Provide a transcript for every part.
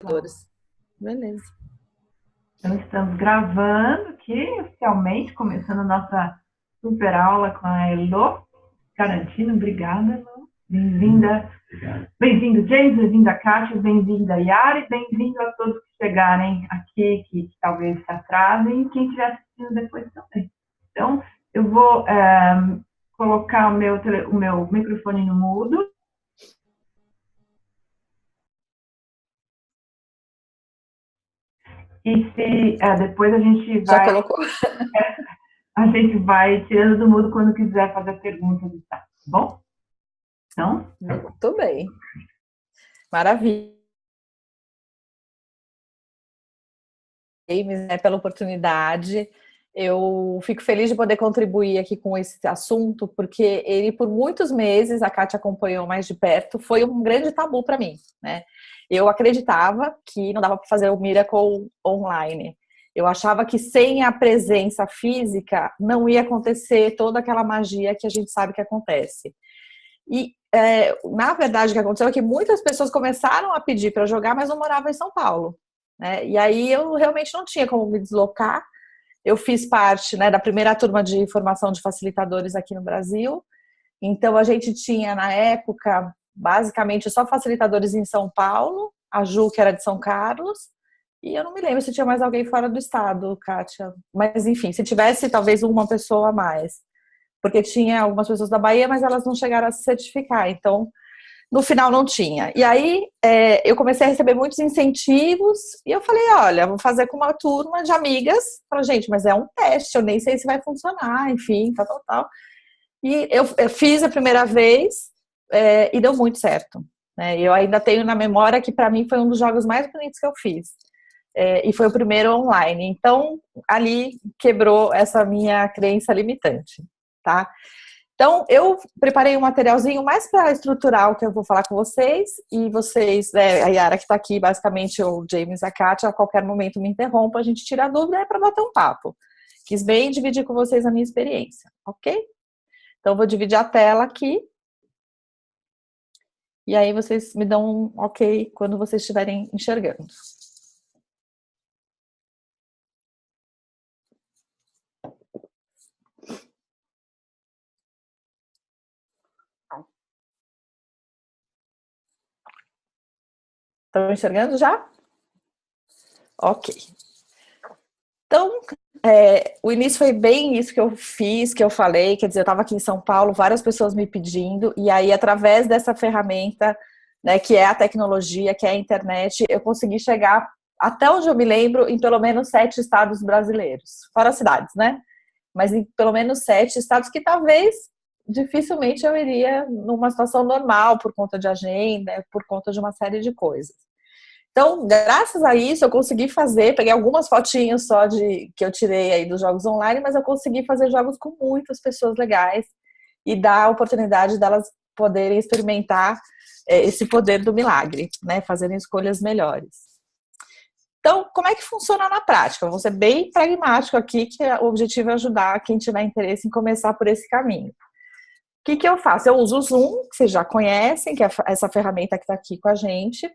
Dores. Beleza. Então, estamos gravando aqui, oficialmente, começando a nossa super aula com a Elo Carantino. Obrigada, Elo. Bem-vinda. Bem-vindo, James. Bem-vinda, Kátia. Bem-vinda, Yara. Bem-vindo a todos que chegarem aqui, que talvez se atrasem, e quem estiver assistindo depois também. Então, eu vou colocar o meu microfone no mudo. E se depois a gente Já vai colocou? tirando do mudo quando quiser fazer perguntas e tal, tá bom? Então, Muito bem. Maravilha. James, né, pela oportunidade. Eu fico feliz de poder contribuir aqui com esse assunto, porque ele, por muitos meses, a Kátia acompanhou mais de perto, foi um grande tabu para mim, né? Eu acreditava que não dava para fazer o Miracle online. Eu achava que sem a presença física não ia acontecer toda aquela magia que a gente sabe que acontece. E, na verdade, o que aconteceu é que muitas pessoas começaram a pedir para jogar, mas não moravam em São Paulo, né? E aí eu realmente não tinha como me deslocar. Eu fiz parte, né, da primeira turma de formação de facilitadores aqui no Brasil. Então, a gente tinha, na época, basicamente só facilitadores em São Paulo, a Ju, que era de São Carlos, e eu não me lembro se tinha mais alguém fora do estado, Kátia. Mas, enfim, se tivesse, talvez uma pessoa a mais. Porque tinha algumas pessoas da Bahia, mas elas não chegaram a se certificar. Então, no final não tinha. E aí eu comecei a receber muitos incentivos e eu falei, olha, vou fazer com uma turma de amigas. Falei, gente, mas é um teste, eu nem sei se vai funcionar, enfim, tal, tal, tal. E eu fiz a primeira vez e deu muito certo. Né? Eu ainda tenho na memória que para mim foi um dos jogos mais bonitos que eu fiz. E foi o primeiro online. Então, ali quebrou essa minha crença limitante, tá? Então, eu preparei um materialzinho mais para estruturar o que eu vou falar com vocês, e vocês, a Yara que está aqui, basicamente, o James e a Kátia, a qualquer momento me interrompa, a gente tira a dúvida, é para bater um papo. Quis bem dividir com vocês a minha experiência, ok? Então, eu vou dividir a tela aqui, e aí vocês me dão um ok quando vocês estiverem enxergando. Estão enxergando já? Ok. Então, o início foi bem isso que eu fiz, que eu falei, quer dizer, eu estava aqui em São Paulo, várias pessoas me pedindo, e aí, através dessa ferramenta, né, que é a tecnologia, que é a internet, eu consegui chegar, até onde eu me lembro, em pelo menos 7 estados brasileiros, fora cidades, né? Mas em pelo menos 7 estados que talvez, dificilmente eu iria numa situação normal, por conta de agenda, por conta de uma série de coisas. Então, graças a isso, eu consegui fazer, peguei algumas fotinhos só que eu tirei aí dos jogos online, mas eu consegui fazer jogos com muitas pessoas legais e dar a oportunidade delas poderem experimentar esse poder do milagre, né? Fazerem escolhas melhores. Então, como é que funciona na prática? Eu vou ser bem pragmático aqui, que o objetivo é ajudar quem tiver interesse em começar por esse caminho. O que eu faço? Eu uso o Zoom, que vocês já conhecem, que é essa ferramenta que está aqui com a gente.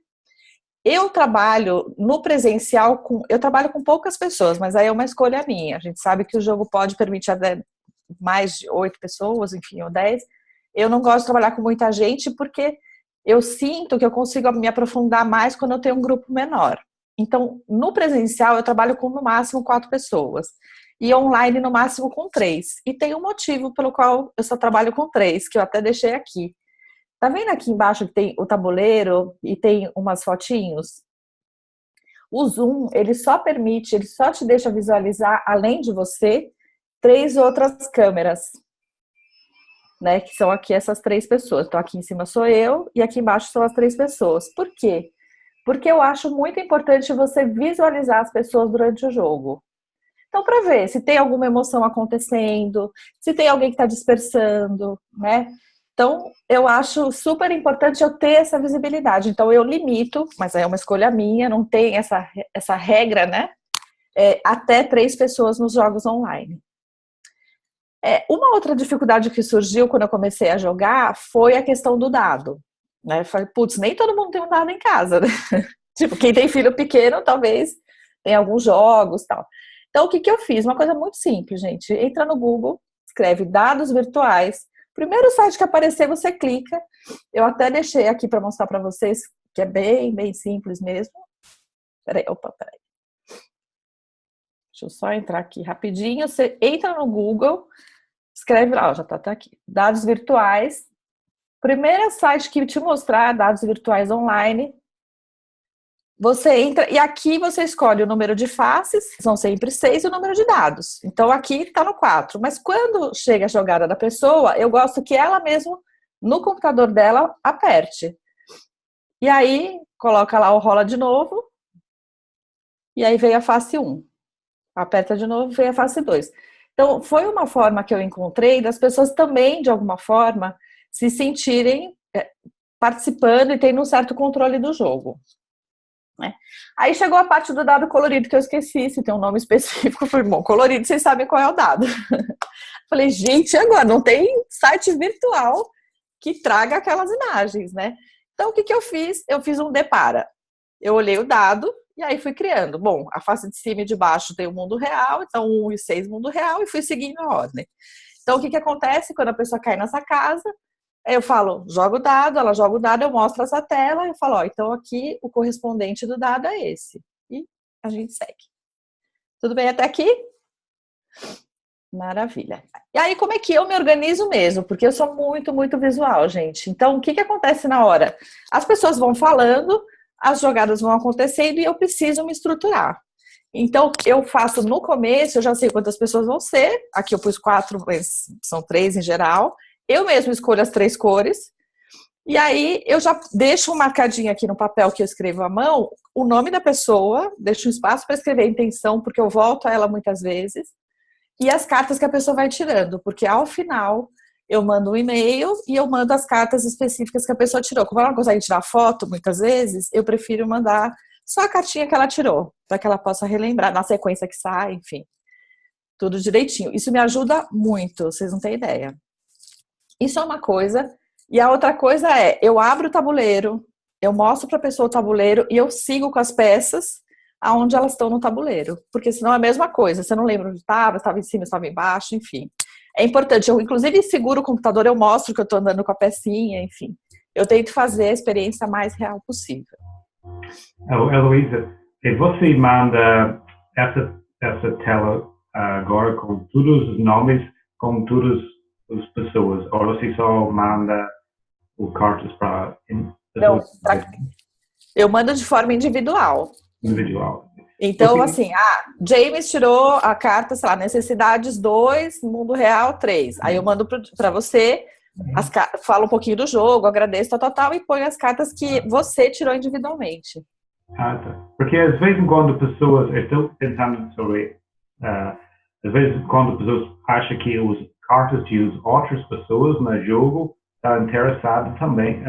Eu trabalho no presencial eu trabalho com poucas pessoas, mas aí é uma escolha minha. A gente sabe que o jogo pode permitir até mais de 8 pessoas, enfim, ou 10. Eu não gosto de trabalhar com muita gente porque eu sinto que eu consigo me aprofundar mais quando eu tenho um grupo menor. Então, no presencial, eu trabalho com no máximo 4 pessoas. E online, no máximo, com 3. E tem um motivo pelo qual eu só trabalho com 3, que eu até deixei aqui. Tá vendo aqui embaixo que tem o tabuleiro e tem umas fotinhos? O Zoom, ele só te deixa visualizar, além de você, 3 outras câmeras, né? Que são aqui essas 3 pessoas. Então, aqui em cima sou eu e aqui embaixo são as 3 pessoas. Por quê? Porque eu acho muito importante você visualizar as pessoas durante o jogo. Então, para ver se tem alguma emoção acontecendo, se tem alguém que está dispersando, né? Então, eu acho super importante eu ter essa visibilidade. Então, eu limito, mas é uma escolha minha, não tem essa regra, né? Até 3 pessoas nos jogos online. Uma outra dificuldade que surgiu quando eu comecei a jogar foi a questão do dado. Né? Eu falei, putz, nem todo mundo tem um dado em casa, né? Tipo, quem tem filho pequeno, talvez tenha alguns jogos e tal. Então, o que que eu fiz? Uma coisa muito simples, gente. Entra no Google, escreve dados virtuais. Primeiro site que aparecer, você clica. Eu até deixei aqui para mostrar para vocês, que é bem, bem simples mesmo. Peraí. Deixa eu só entrar aqui rapidinho. Você entra no Google, escreve lá, já tá até aqui. Dados virtuais. Primeiro site que te mostrar dados virtuais online. Você entra e aqui você escolhe o número de faces, são sempre 6, e o número de dados. Então aqui está no 4. Mas quando chega a jogada da pessoa, eu gosto que ela mesmo, no computador dela, aperte. E aí, coloca lá o rola de novo. E aí vem a face 1. Aperta de novo, vem a face 2. Então, foi uma forma que eu encontrei das pessoas também, de alguma forma, se sentirem participando e tendo um certo controle do jogo. Né? Aí chegou a parte do dado colorido, que eu esqueci, se tem um nome específico. Falei, bom, colorido, vocês sabem qual é o dado. Falei, gente, agora não tem site virtual que traga aquelas imagens, né? Então, o que que eu fiz? Eu fiz um depara. Eu olhei o dado e aí fui criando. Bom, a face de cima e de baixo tem o mundo real, então 1 e 6 mundo real, e fui seguindo a ordem. Então, o que que acontece quando a pessoa cai nessa casa? Eu falo, joga o dado, ela joga o dado, eu mostro essa tela, eu falo, ó, então aqui o correspondente do dado é esse. E a gente segue. Tudo bem até aqui? Maravilha. E aí, como é que eu me organizo mesmo? Porque eu sou muito, muito visual, gente. Então, o que que acontece na hora? As pessoas vão falando, as jogadas vão acontecendo e eu preciso me estruturar. Então, eu faço no começo, eu já sei quantas pessoas vão ser. Aqui eu pus 4, mas são 3 em geral. Eu mesmo escolho as 3 cores. E aí, eu já deixo um marcadinho aqui no papel que eu escrevo à mão, o nome da pessoa, deixo um espaço para escrever a intenção, porque eu volto a ela muitas vezes. E as cartas que a pessoa vai tirando, porque ao final eu mando um e-mail e eu mando as cartas específicas que a pessoa tirou. Como ela não consegue tirar foto muitas vezes, eu prefiro mandar só a cartinha que ela tirou, para que ela possa relembrar na sequência que sai, enfim, tudo direitinho. Isso me ajuda muito, vocês não têm ideia. Isso é uma coisa. E a outra coisa é, eu abro o tabuleiro, eu mostro para a pessoa o tabuleiro e eu sigo com as peças aonde elas estão no tabuleiro. Porque senão é a mesma coisa, você não lembra onde estava em cima, estava embaixo, enfim. É importante, eu inclusive seguro o computador, eu mostro que eu estou andando com a pecinha, enfim. Eu tento fazer a experiência mais real possível. Heloísa, você manda essa tela agora com todos os nomes, com todas as pessoas, ou você só manda os cartas para... Não, eu mando de forma individual. Individual. Então, assim, James tirou a carta, sei lá, necessidades 2, mundo real 3. Aí eu mando para você, falo um pouquinho do jogo, agradeço, tal, e põe as cartas que você tirou individualmente. Tá. Porque às vezes quando pessoas, eu estou pensando sobre, às vezes quando pessoas acham que os cartas de outras pessoas no jogo estão interessadas também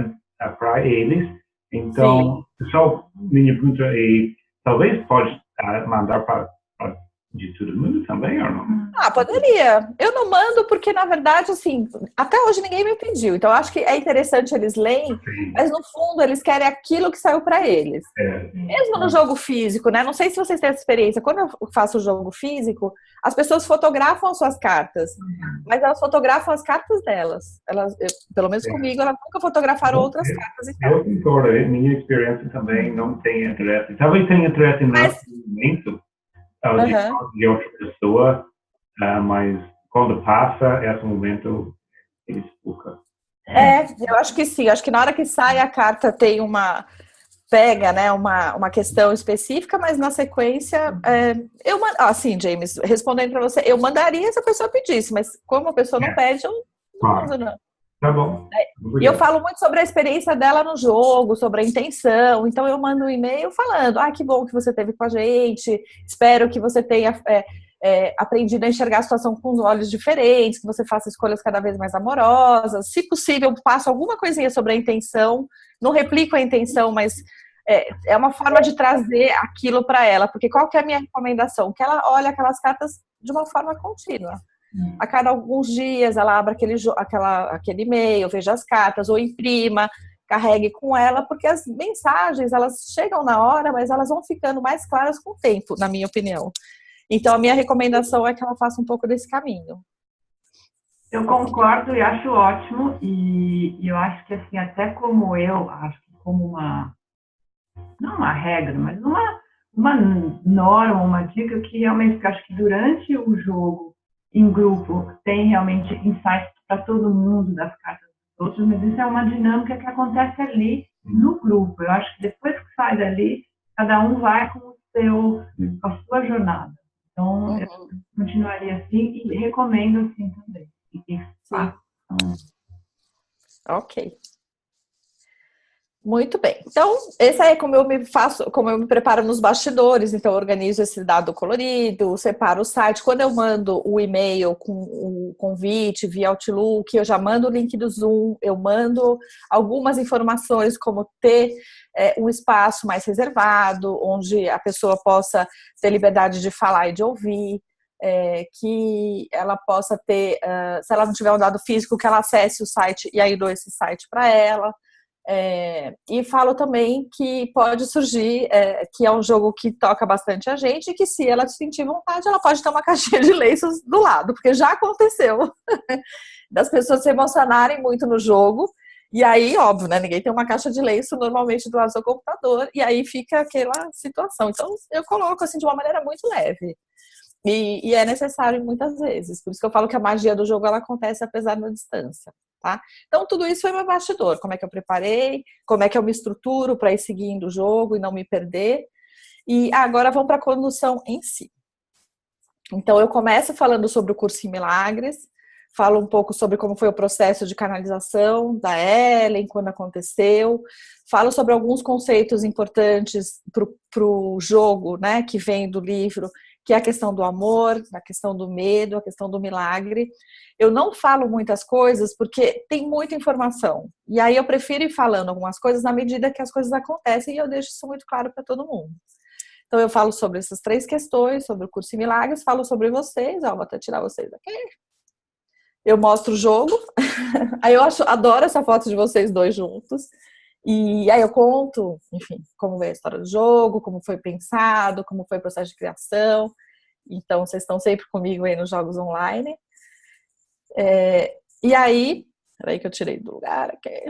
para eles, então, só minha pergunta é, talvez pode mandar para de todo mundo também, ou não? Poderia. Eu não mando porque, na verdade, assim, até hoje ninguém me pediu. Então, eu acho que é interessante eles leem, mas no fundo eles querem aquilo que saiu para eles. Mesmo no jogo físico, né? Não sei se vocês têm essa experiência. Quando eu faço o jogo físico, as pessoas fotografam as suas cartas, mas elas fotografam as cartas delas. Pelo menos comigo, elas nunca fotografaram outras cartas. Eu concordo. Minha experiência também não tem interesse. Talvez tenha interesse no momento de outra pessoa, mas quando passa esse momento, eles buscam. Eu acho que sim. Acho que na hora que sai a carta tem pega, né, uma questão específica, mas na sequência, assim, James, respondendo para você, eu mandaria se a pessoa pedisse, mas como a pessoa não pede, eu não mando, não. Tá bom. E eu falo muito sobre a experiência dela no jogo, sobre a intenção. Então eu mando um e-mail falando, que bom que você esteve com a gente, espero que você tenha aprendido a enxergar a situação com os olhos diferentes, que você faça escolhas cada vez mais amorosas. Se possível, eu passo alguma coisinha sobre a intenção, não replico a intenção, mas é uma forma de trazer aquilo para ela, porque qual que é a minha recomendação? Que ela olhe aquelas cartas de uma forma contínua. A cada alguns dias ela abra aquele e-mail, veja as cartas, ou imprima. carregue com ela, porque as mensagens, elas chegam na hora, mas elas vão ficando mais claras com o tempo, na minha opinião. Então, a minha recomendação é que ela faça um pouco desse caminho. Eu concordo e acho ótimo, e eu acho que, assim, até como eu, acho que como não uma regra, mas uma norma, uma dica que realmente, acho que durante o jogo, em grupo, tem realmente insights para todo mundo das cartas dos outros, mas isso é uma dinâmica que acontece ali no grupo. Eu acho que depois que sai dali, cada um vai com a sua jornada. Então, eu continuaria assim e recomendo assim também. Ok. Muito bem. Então, esse aí é como eu me preparo nos bastidores. Então, eu organizo esse dado colorido, separo o site. Quando eu mando o e-mail com o convite via Outlook, eu já mando o link do Zoom, eu mando algumas informações, como ter um espaço mais reservado, onde a pessoa possa ter liberdade de falar e de ouvir. Que ela possa ter, se ela não tiver um dado físico, que ela acesse o site e aí dou esse site para ela. E falo também que pode surgir, que é um jogo que toca bastante a gente, e que se ela sentir vontade, ela pode ter uma caixinha de lenços do lado, porque já aconteceu das pessoas se emocionarem muito no jogo, e aí, óbvio, né, ninguém tem uma caixa de lenço normalmente do lado do seu computador, e aí fica aquela situação. Então, eu coloco assim de uma maneira muito leve. E é necessário muitas vezes. Por isso que eu falo que a magia do jogo ela acontece apesar da distância, tá? Então, tudo isso foi meu bastidor. Como é que eu preparei, como é que eu me estruturo para ir seguindo o jogo e não me perder. E agora vamos para a condução em si. Então, eu começo falando sobre o curso em Milagres, falo um pouco sobre como foi o processo de canalização da Ellen, quando aconteceu, falo sobre alguns conceitos importantes para o jogo, né, que vem do livro, que é a questão do amor, a questão do medo, a questão do milagre. Eu não falo muitas coisas porque tem muita informação. E aí eu prefiro ir falando algumas coisas na medida que as coisas acontecem e eu deixo isso muito claro para todo mundo. Então eu falo sobre essas 3 questões, sobre o curso em Milagres, falo sobre vocês, vou até tirar vocês aqui. Eu mostro o jogo. Aí eu adoro essa foto de vocês dois juntos. E aí eu conto, enfim, como veio a história do jogo, como foi pensado, como foi o processo de criação. Então, vocês estão sempre comigo aí nos jogos online. E aí, peraí que eu tirei do lugar aqui.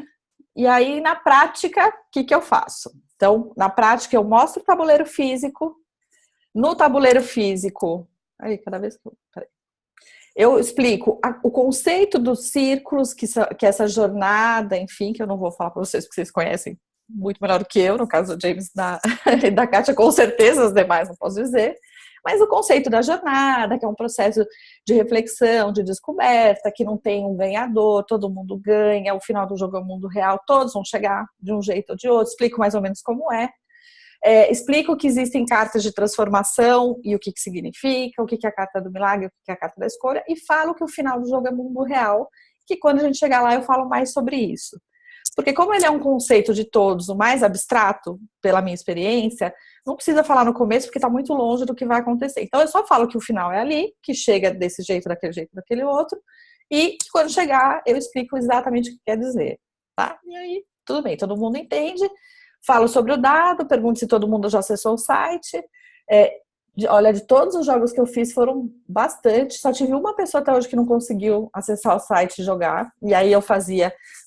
E aí, na prática, o que eu faço? Então, na prática, eu mostro o tabuleiro físico. No tabuleiro físico, aí, cada vez que eu explico o conceito dos círculos, que essa jornada, enfim, que eu não vou falar para vocês, porque vocês conhecem muito melhor do que eu, no caso do James e da Kátia, com certeza, as demais não posso dizer, mas o conceito da jornada, que é um processo de reflexão, de descoberta, que não tem um ganhador, todo mundo ganha, o final do jogo é o mundo real, todos vão chegar de um jeito ou de outro, explico mais ou menos como é. Explico que existem cartas de transformação e o que significa, o que é a carta do milagre, o que é a carta da escolha, e falo que o final do jogo é mundo real, que quando a gente chegar lá eu falo mais sobre isso. Porque como ele é um conceito de todos, o mais abstrato, pela minha experiência, não precisa falar no começo porque está muito longe do que vai acontecer. Então eu só falo que o final é ali, que chega desse jeito, daquele outro, e que quando chegar eu explico exatamente o que quer dizer, tá? E aí, tudo bem, todo mundo entende. Falo sobre o dado, pergunto se todo mundo já acessou o site. Olha, de todos os jogos que eu fiz foram bastante. Só tive uma pessoa até hoje que não conseguiu acessar o site e jogar. E aí eu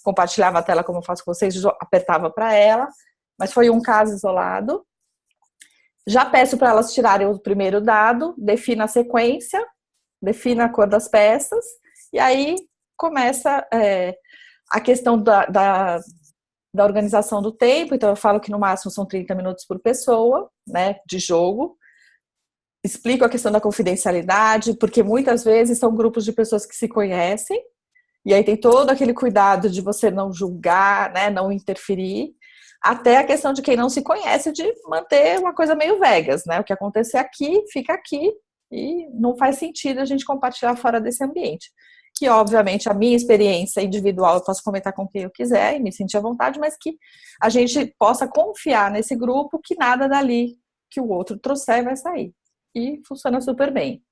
compartilhava a tela como eu faço com vocês, apertava para ela. Mas foi um caso isolado. Já peço para elas tirarem o primeiro dado, defina a sequência, defina a cor das peças. E aí começa a questão da organização do tempo. Então eu falo que no máximo são 30 minutos por pessoa, né, de jogo. Explico a questão da confidencialidade, porque muitas vezes são grupos de pessoas que se conhecem, e aí tem todo aquele cuidado de você não julgar, né, não interferir, até a questão de quem não se conhece, de manter uma coisa meio Vegas, né, o que acontecer aqui, fica aqui, e não faz sentido a gente compartilhar fora desse ambiente. Que, obviamente, a minha experiência individual eu posso comentar com quem eu quiser e me sentir à vontade, mas que a gente possa confiar nesse grupo que nada dali que o outro trouxer vai sair. E funciona super bem.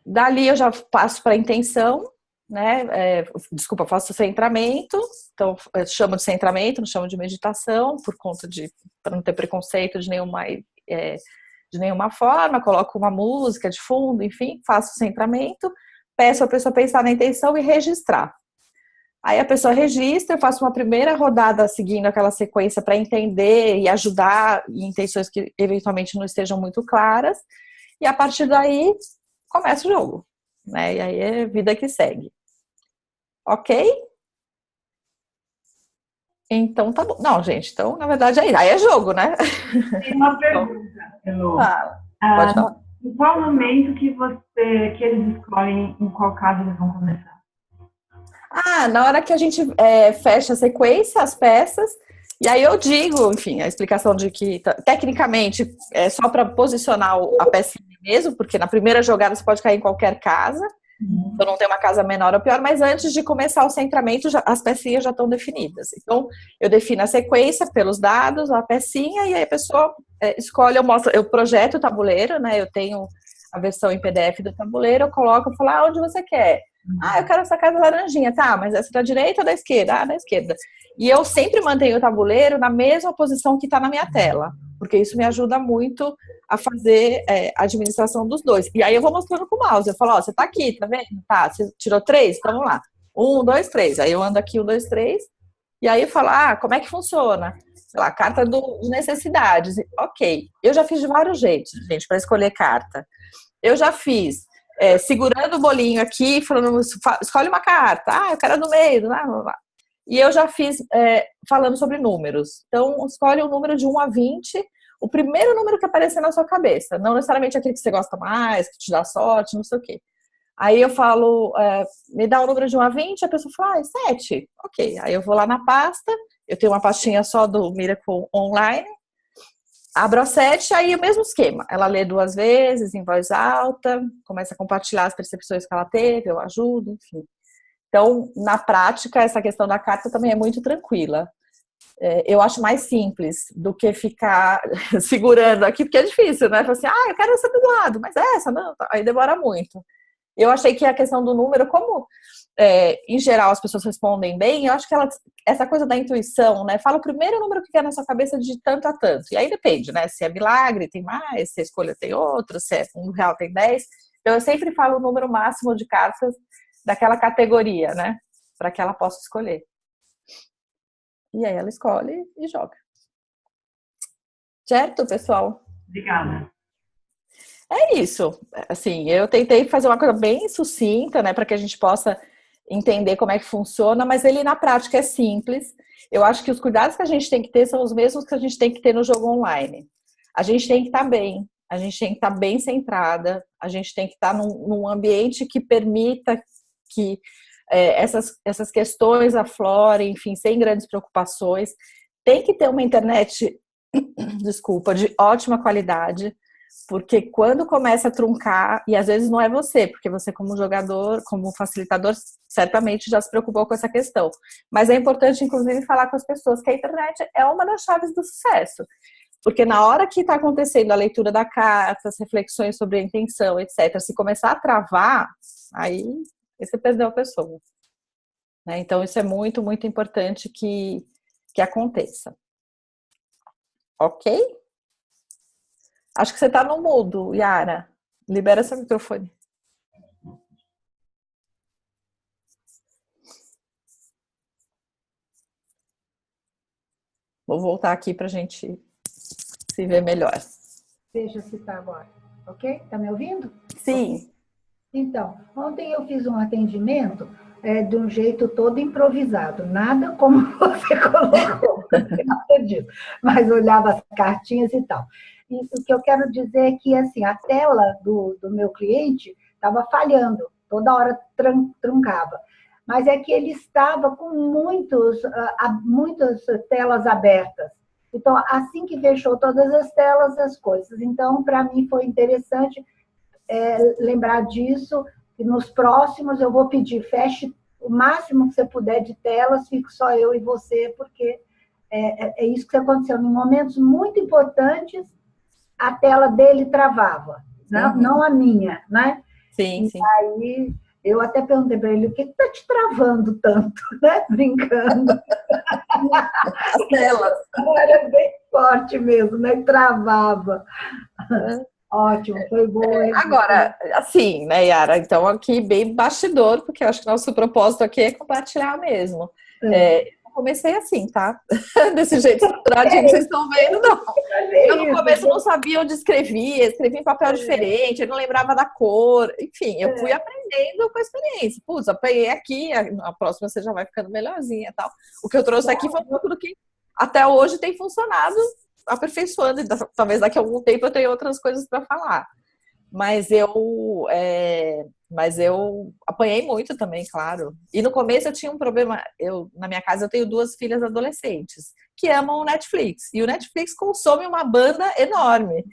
Dali eu já passo para a intenção. né? Desculpa, faço centramento, então eu chamo de centramento, não chamo de meditação, por conta para não ter preconceito de nenhuma forma, coloco uma música de fundo, enfim, faço centramento, peço a pessoa pensar na intenção e registrar. Aí a pessoa registra, eu faço uma primeira rodada seguindo aquela sequência para entender e ajudar em intenções que eventualmente não estejam muito claras, e a partir daí começa o jogo, né? E aí é vida que segue. Ok? Então tá bom. Não, gente, então na verdade aí é jogo, né? Tem uma pergunta, Elô. Pode falar. Em qual momento que eles escolhem em qual casa eles vão começar? Na hora que a gente fecha a sequência, as peças, e aí eu digo, enfim, a explicação de que tecnicamente é só para posicionar a peça mesmo, porque na primeira jogada você pode cair em qualquer casa, então não tem uma casa menor ou pior, mas antes de começar o centramento, as pecinhas já estão definidas. Então, eu defino a sequência pelos dados, a pecinha, e aí a pessoa escolhe, eu projeto o tabuleiro, né? Eu tenho a versão em PDF do tabuleiro, eu coloco e falo, onde você quer? Eu quero essa casa laranjinha, tá, mas essa da direita ou da esquerda? Da esquerda. E eu sempre mantenho o tabuleiro na mesma posição que está na minha tela, porque isso me ajuda muito a fazer a administração dos dois. E aí eu vou mostrando com o mouse, eu falo, você tá aqui, tá vendo? Tá, você tirou 3? Então vamos lá. 1, 2, 3. Aí eu ando aqui, 1, 2, 3, e aí eu falo, como é que funciona? Sei lá, carta de necessidades. Ok. Eu já fiz de vários jeitos, gente, para escolher carta. Eu já fiz segurando o bolinho aqui, falando, escolhe uma carta. Eu quero a do meio. E eu já fiz falando sobre números. Então, escolhe um número de 1 a 20, o primeiro número que aparecer na sua cabeça. Não necessariamente aquele que você gosta mais, que te dá sorte, não sei o quê. Aí eu falo, me dá um número de 1 a 20, a pessoa fala, 7. Ok. Aí eu vou lá na pasta, eu tenho uma pastinha só do Miracle Online, abro a 7, aí o mesmo esquema. Ela lê 2 vezes, em voz alta, começa a compartilhar as percepções que ela teve, eu ajudo, enfim. Então, na prática, essa questão da carta também é muito tranquila. Eu acho mais simples do que ficar segurando aqui, porque é difícil, né? Falar assim, eu quero essa do lado, mas essa não, aí demora muito. Eu achei que a questão do número, como em geral as pessoas respondem bem, eu acho que essa coisa da intuição, né? Fala o primeiro número que quer na sua cabeça de tanto a tanto. E aí depende, né? Se é milagre, tem mais, se a escolha tem outro, se é R$1 tem 10. Então eu sempre falo o número máximo de cartas daquela categoria, né? Para que ela possa escolher. E aí ela escolhe e joga. Certo, pessoal? Obrigada. É isso. Assim, eu tentei fazer uma coisa bem sucinta, né, para que a gente possa entender como é que funciona, mas ele na prática é simples. Eu acho que os cuidados que a gente tem que ter são os mesmos que a gente tem que ter no jogo online. A gente tem que estar bem, a gente tem que estar bem centrada, a gente tem que estar num ambiente que permita que essas questões aflorem, enfim, sem grandes preocupações. Tem que ter uma internet, desculpa, de ótima qualidade, porque quando começa a truncar, e às vezes não é você, porque você como jogador, como facilitador, certamente já se preocupou com essa questão. Mas é importante, inclusive, falar com as pessoas que a internet é uma das chaves do sucesso. Porque na hora que está acontecendo a leitura da carta, as reflexões sobre a intenção, etc., se começar a travar, aí você perdeu a pessoa. Né? Então, isso é muito, muito importante que aconteça. Ok? Acho que você está no mudo, Yara. Libera seu microfone. Vou voltar aqui para a gente se ver melhor. Deixa eu citar agora, ok? Tá me ouvindo? Sim. Então, ontem eu fiz um atendimento de um jeito todo improvisado, nada como você colocou, nada disso, mas olhava as cartinhas e tal. E o que eu quero dizer é que assim, a tela do meu cliente estava falhando, toda hora truncava. Mas é que ele estava com muitas telas abertas. Então, assim que fechou todas as telas, as coisas. Então, para mim foi interessante lembrar disso, que nos próximos eu vou pedir, feche o máximo que você puder de telas, fico só eu e você, porque é isso que aconteceu. Em momentos muito importantes, a tela dele travava, né? Não a minha, né? Sim, e sim. Aí Eu até perguntei para ele, o que está te travando tanto, né? Brincando. As telas. Era bem forte mesmo, né? Travava. Ótimo, foi boa. Agora, assim, né, Yara? Então, aqui bem bastidor, porque eu acho que nosso propósito aqui é compartilhar mesmo. Eu comecei assim, tá? Desse jeito estruturadinho que vocês estão vendo, não. Eu no começo não sabia onde escrevia, escrevia em papel diferente, eu não lembrava da cor, enfim, eu fui aprendendo com a experiência. Putz, apanhei aqui, a próxima você já vai ficando melhorzinha e tal. O que eu trouxe aqui foi um pouco do que até hoje tem funcionado, aperfeiçoando, e talvez daqui a algum tempo eu tenha outras coisas para falar. Mas eu apanhei muito também, claro. E no começo eu tinha um problema. Na minha casa eu tenho 2 filhas adolescentes que amam o Netflix. E o Netflix consome uma banda enorme.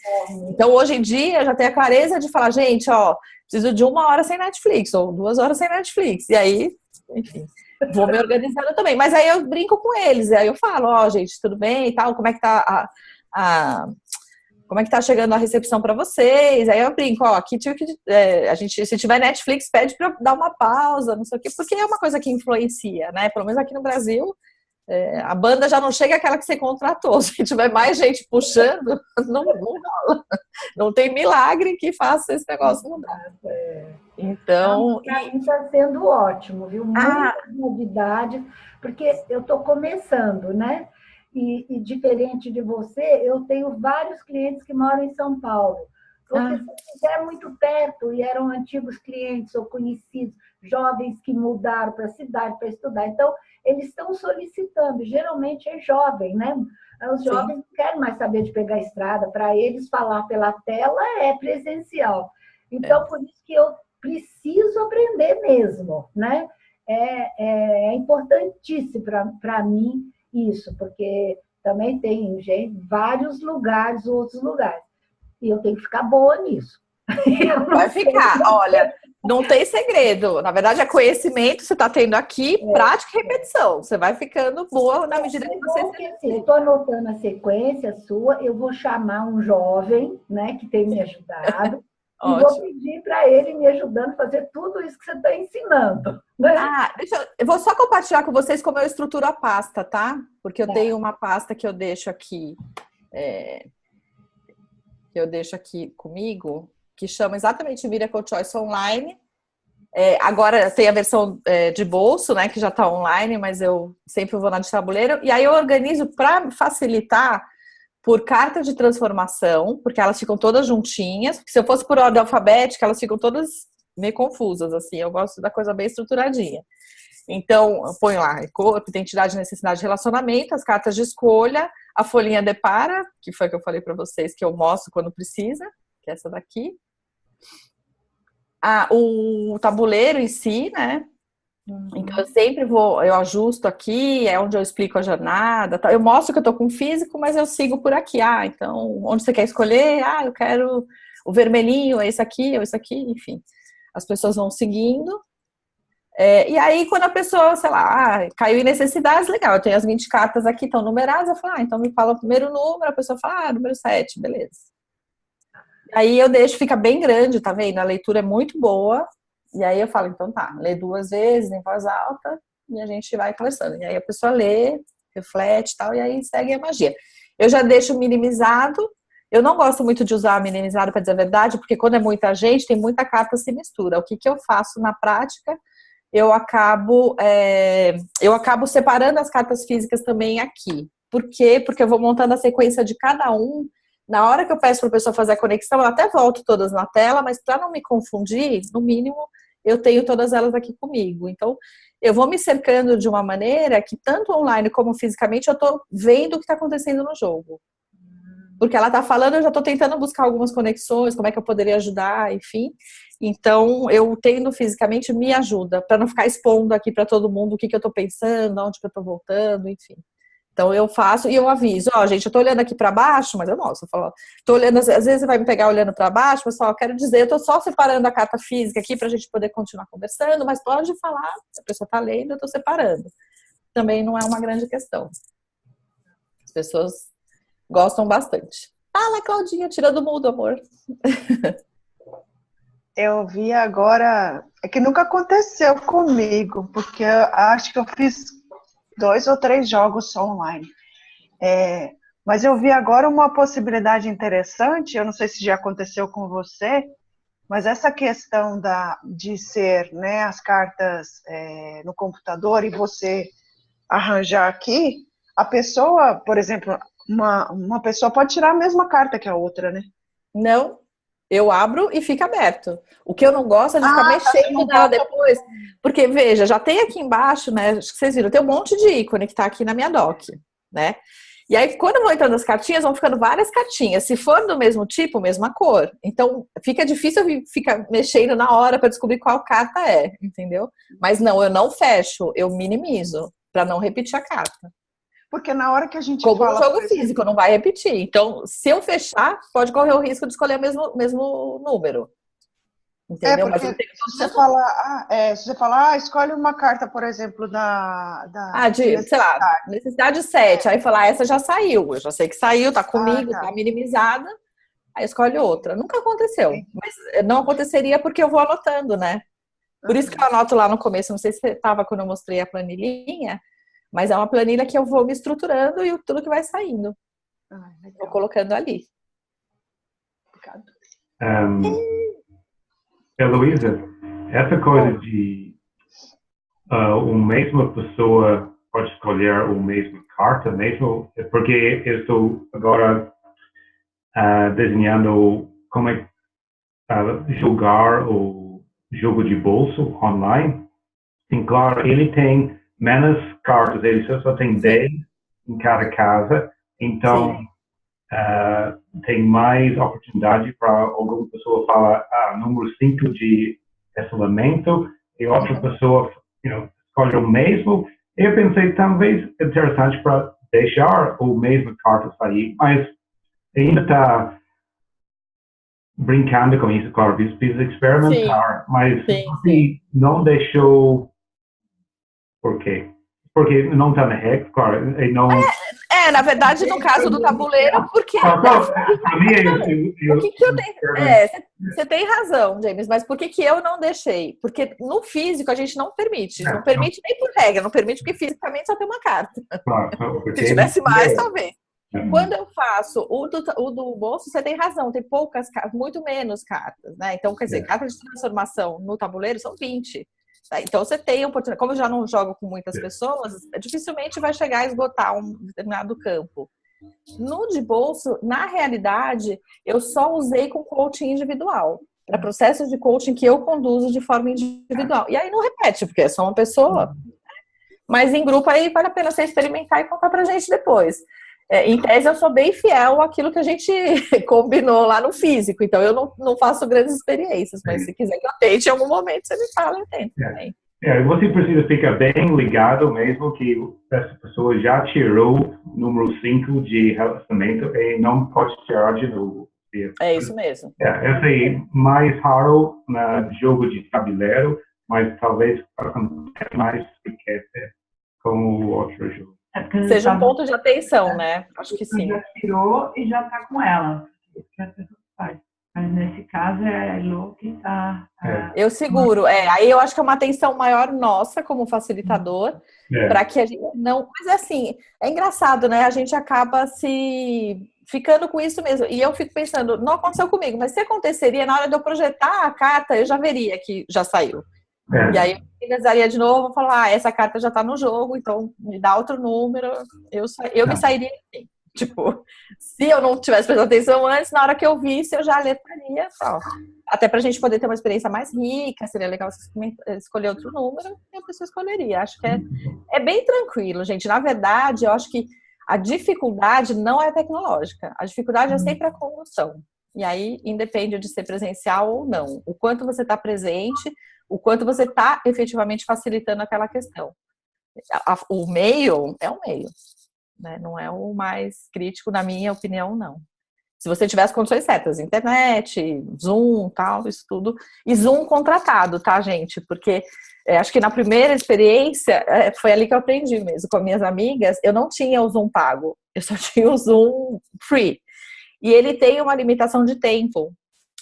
Então, hoje em dia, eu já tenho a clareza de falar, gente, ó, preciso de 1 hora sem Netflix, ou 2 horas sem Netflix. E aí, enfim, vou me organizando também. Mas aí eu brinco com eles. E aí eu falo, ó, gente, tudo bem e tal? Como é que tá como é que tá chegando a recepção para vocês? Aí eu brinco, ó, aqui a gente, se tiver Netflix, pede para dar uma pausa, não sei o quê, porque é uma coisa que influencia, né? Pelo menos aqui no Brasil, a banda já não chega àquela que você contratou. Se tiver mais gente puxando, não rola. Não tem milagre que faça esse negócio mudar. Então... Para mim está sendo ótimo, viu? Muita novidade, porque eu estou começando, né? E diferente de você, eu tenho vários clientes que moram em São Paulo. Porque se é muito perto e eram antigos clientes ou conhecidos, jovens que mudaram para a cidade para estudar. Então, eles estão solicitando, geralmente é jovem, né? Os jovens não querem mais saber de pegar a estrada, para eles falar pela tela é presencial. Então, por isso que eu preciso aprender mesmo, né? É importantíssimo para mim isso, porque também tem vários lugares, outros lugares. E eu tenho que ficar boa nisso. Vai ficar, olha, não tem segredo. Na verdade, é conhecimento, você está tendo aqui, prática e repetição. Você vai ficando boa na medida que você... Eu estou anotando a sequência sua, eu vou chamar um jovem, né, que tem me ajudado, e vou pedir para ele me ajudando a fazer tudo isso que você está ensinando. Né? Eu vou só compartilhar com vocês como eu estruturo a pasta, tá? Porque eu tenho uma pasta que eu deixo aqui, comigo, que chama exatamente Miracle Choice Online. Agora tem a versão de bolso, né, que já está online, mas eu sempre vou na de tabuleiro. E aí eu organizo para facilitar por carta de transformação, porque elas ficam todas juntinhas. Se eu fosse por ordem alfabética, elas ficam todas meio confusas, assim. Eu gosto da coisa bem estruturadinha. Então, eu ponho lá corpo, identidade, necessidade, relacionamento, as cartas de escolha, a folhinha depara, que foi que eu falei para vocês, que eu mostro quando precisa, que é essa daqui. O tabuleiro em si, né? Então, eu sempre eu ajusto aqui, é onde eu explico a jornada. Eu mostro que eu tô com físico, mas eu sigo por aqui. Então, onde você quer escolher? Eu quero o vermelhinho, esse aqui, ou esse aqui, enfim. As pessoas vão seguindo. E aí, quando a pessoa, sei lá, caiu em necessidades, legal, eu tenho as 20 cartas aqui, estão numeradas, eu falo, então me fala o primeiro número, a pessoa fala, número 7, beleza. Aí eu deixo, fica bem grande, tá vendo? A leitura é muito boa. E aí eu falo, então tá, lê 2 vezes em voz alta e a gente vai conversando. E aí a pessoa lê, reflete e tal, e aí segue a magia. Eu já deixo minimizado. Eu não gosto muito de usar minimizado, para dizer a verdade, porque quando é muita gente, tem muita carta se mistura. O que eu faço na prática? Eu acabo separando as cartas físicas também aqui. Por quê? Porque eu vou montando a sequência de cada um. Na hora que eu peço para a pessoa fazer a conexão, eu até volto todas na tela, mas para não me confundir, no mínimo, eu tenho todas elas aqui comigo. Então, eu vou me cercando de uma maneira que, tanto online como fisicamente, eu estou vendo o que está acontecendo no jogo. Porque ela está falando, eu já estou tentando buscar algumas conexões, como é que eu poderia ajudar, enfim. Então, eu tendo fisicamente me ajuda, para não ficar expondo aqui para todo mundo o que eu estou pensando, onde que eu estou voltando, enfim. Então, eu faço e eu aviso, gente, eu tô olhando aqui para baixo, mas eu mostro, eu falo, tô olhando, às vezes você vai me pegar olhando para baixo, pessoal, eu quero dizer, eu tô só separando a carta física aqui pra gente poder continuar conversando, mas pode falar, se a pessoa tá lendo, eu tô separando. Também não é uma grande questão. As pessoas gostam bastante. Fala, Claudinha, tira do mudo, amor. Eu vi agora, é que nunca aconteceu comigo, porque eu acho que eu fiz 2 ou 3 jogos só online. Mas eu vi agora uma possibilidade interessante, eu não sei se já aconteceu com você, mas essa questão de ser, né, as cartas no computador e você arranjar aqui, a pessoa, por exemplo, uma pessoa pode tirar a mesma carta que a outra, né? Não, eu abro e fica aberto. O que eu não gosto é de ficar Você mexendo não nela gosta. depois. Porque, veja, já tem aqui embaixo, né? Acho que vocês viram, tem um monte de ícone que tá aqui na minha doc, né? E aí, quando vão entrando as cartinhas, vão ficando várias cartinhas. Se for do mesmo tipo, mesma cor. Então, fica difícil eu ficar mexendo na hora para descobrir qual carta é, entendeu? Mas não, eu não fecho, eu minimizo para não repetir a carta. Porque na hora que a gente Como fala... no jogo físico, não vai repetir. Então, se eu fechar, pode correr o risco de escolher o mesmo número. Entendeu? Porque Mas eu tenho se você falar, escolhe uma carta, por exemplo, sei lá, necessidade 7. Aí falar, essa já saiu. Eu já sei que saiu, tá comigo, tá. tá minimizada. Aí escolhe outra. Nunca aconteceu. Mas não aconteceria porque eu vou anotando, né? Por isso que eu anoto lá no começo. Não sei se você estava quando eu mostrei a planilhinha, mas é uma planilha que eu vou me estruturando e tudo que vai saindo. Vou colocando ali. Heloísa, essa coisa de uma mesma pessoa pode escolher a mesma carta, mesmo porque eu estou agora desenhando como é jogar o jogo de bolso online. E claro, ele tem menos cartas, ele só tem 10 em cada casa, então tem mais oportunidade para alguma pessoa falar número 5 de esse elemento e outra pessoa escolhe o mesmo. Eu pensei talvez interessante para deixar o mesmo carta sair, mas ainda está brincando com isso, claro, fiz experimentar, mas se não deixou, por quê? Porque não está na regra, claro, não... na verdade, no caso do tabuleiro, porque... Você tem razão, James, mas por que eu não deixei? Porque no físico a gente não permite. Não permite nem por regra, não permite porque fisicamente só tem uma carta. Se tivesse mais, talvez. Quando eu faço o do bolso, você tem razão, tem poucas cartas, muito menos cartas, né? Então, quer dizer, cartas de transformação no tabuleiro são 20. Então, você tem oportunidade. Como eu já não jogo com muitas pessoas, dificilmente vai chegar a esgotar um determinado campo. No de bolso, na realidade, eu só usei com coaching individual. Para processos de coaching que eu conduzo de forma individual. E aí não repete, porque é só uma pessoa. Mas em grupo aí vale a pena você experimentar e contar pra gente depois. Em tese, eu sou bem fiel àquilo que a gente combinou lá no físico. Então, eu não faço grandes experiências. Mas se quiser que eu tente em algum momento, você me fala, eu tento também. Você precisa ficar bem ligado mesmo que essa pessoa já tirou o número 5 de relacionamento e não pode tirar de novo. É isso mesmo. Eu sei, mais raro no jogo de tabuleiro, mas talvez aconteça mais com o outro jogo. Seja um ponto de atenção, né? Acho que sim. Já tirou e já está com ela. Isso que a pessoa faz. Mas nesse caso é a Elo que está... Eu seguro. Aí eu acho que é uma atenção maior nossa como facilitador, para que a gente não... Mas assim, é engraçado, né? A gente acaba se ficando com isso mesmo. E eu fico pensando, não aconteceu comigo, mas se aconteceria, na hora de eu projetar a carta, eu já veria que já saiu. E aí eu finalizaria de novo, vou falar, essa carta já tá no jogo, então me dá outro número. Eu me sairia assim. Tipo, se eu não tivesse prestado atenção antes, na hora que eu visse, eu já letraria. Até pra gente poder ter uma experiência mais rica, seria legal você escolher outro número e a pessoa escolheria. Acho que é bem tranquilo, gente. Na verdade, eu acho que a dificuldade não é tecnológica. A dificuldade é sempre a condução. E aí, independe de ser presencial ou não. O quanto você está presente, o quanto você está efetivamente facilitando aquela questão. O meio é um meio, né? Não é o mais crítico, na minha opinião, não. Se você tiver as condições certas, internet, Zoom, tal, isso tudo. E Zoom contratado, tá, gente? Porque acho que na primeira experiência, foi ali que eu aprendi mesmo. Com as minhas amigas, eu não tinha o Zoom pago. Eu só tinha o Zoom free. E ele tem uma limitação de tempo.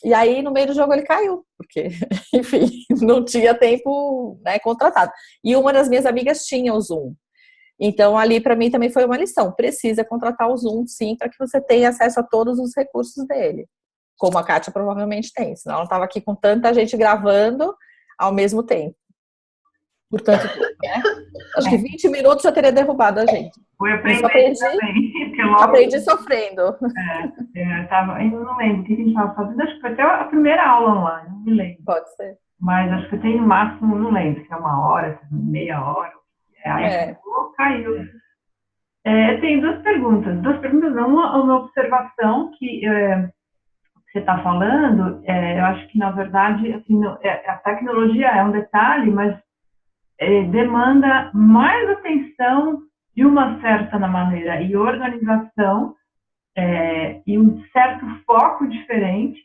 E aí, no meio do jogo, ele caiu, porque, enfim, não tinha tempo, né, contratado. E uma das minhas amigas tinha o Zoom. Então, ali, para mim, também foi uma lição. Precisa contratar o Zoom, sim, para que você tenha acesso a todos os recursos dele. Como a Kátia provavelmente tem. Senão, ela estava aqui com tanta gente gravando ao mesmo tempo. Por tanto tempo, né? Acho que 20 minutos já teria derrubado a gente. Fui aprender também. Aprendi sofrendo. Eu não lembro o que a gente estava fazendo. Acho que foi até a primeira aula online, não me lembro. Pode ser. Mas acho que eu tenho no máximo, não lembro, se é 1 hora, se é meia hora. Aí caiu. Tem duas perguntas. Uma observação que você está falando, eu acho que, na verdade, assim, a tecnologia é um detalhe, mas demanda mais atenção de uma certa maneira e organização e um certo foco diferente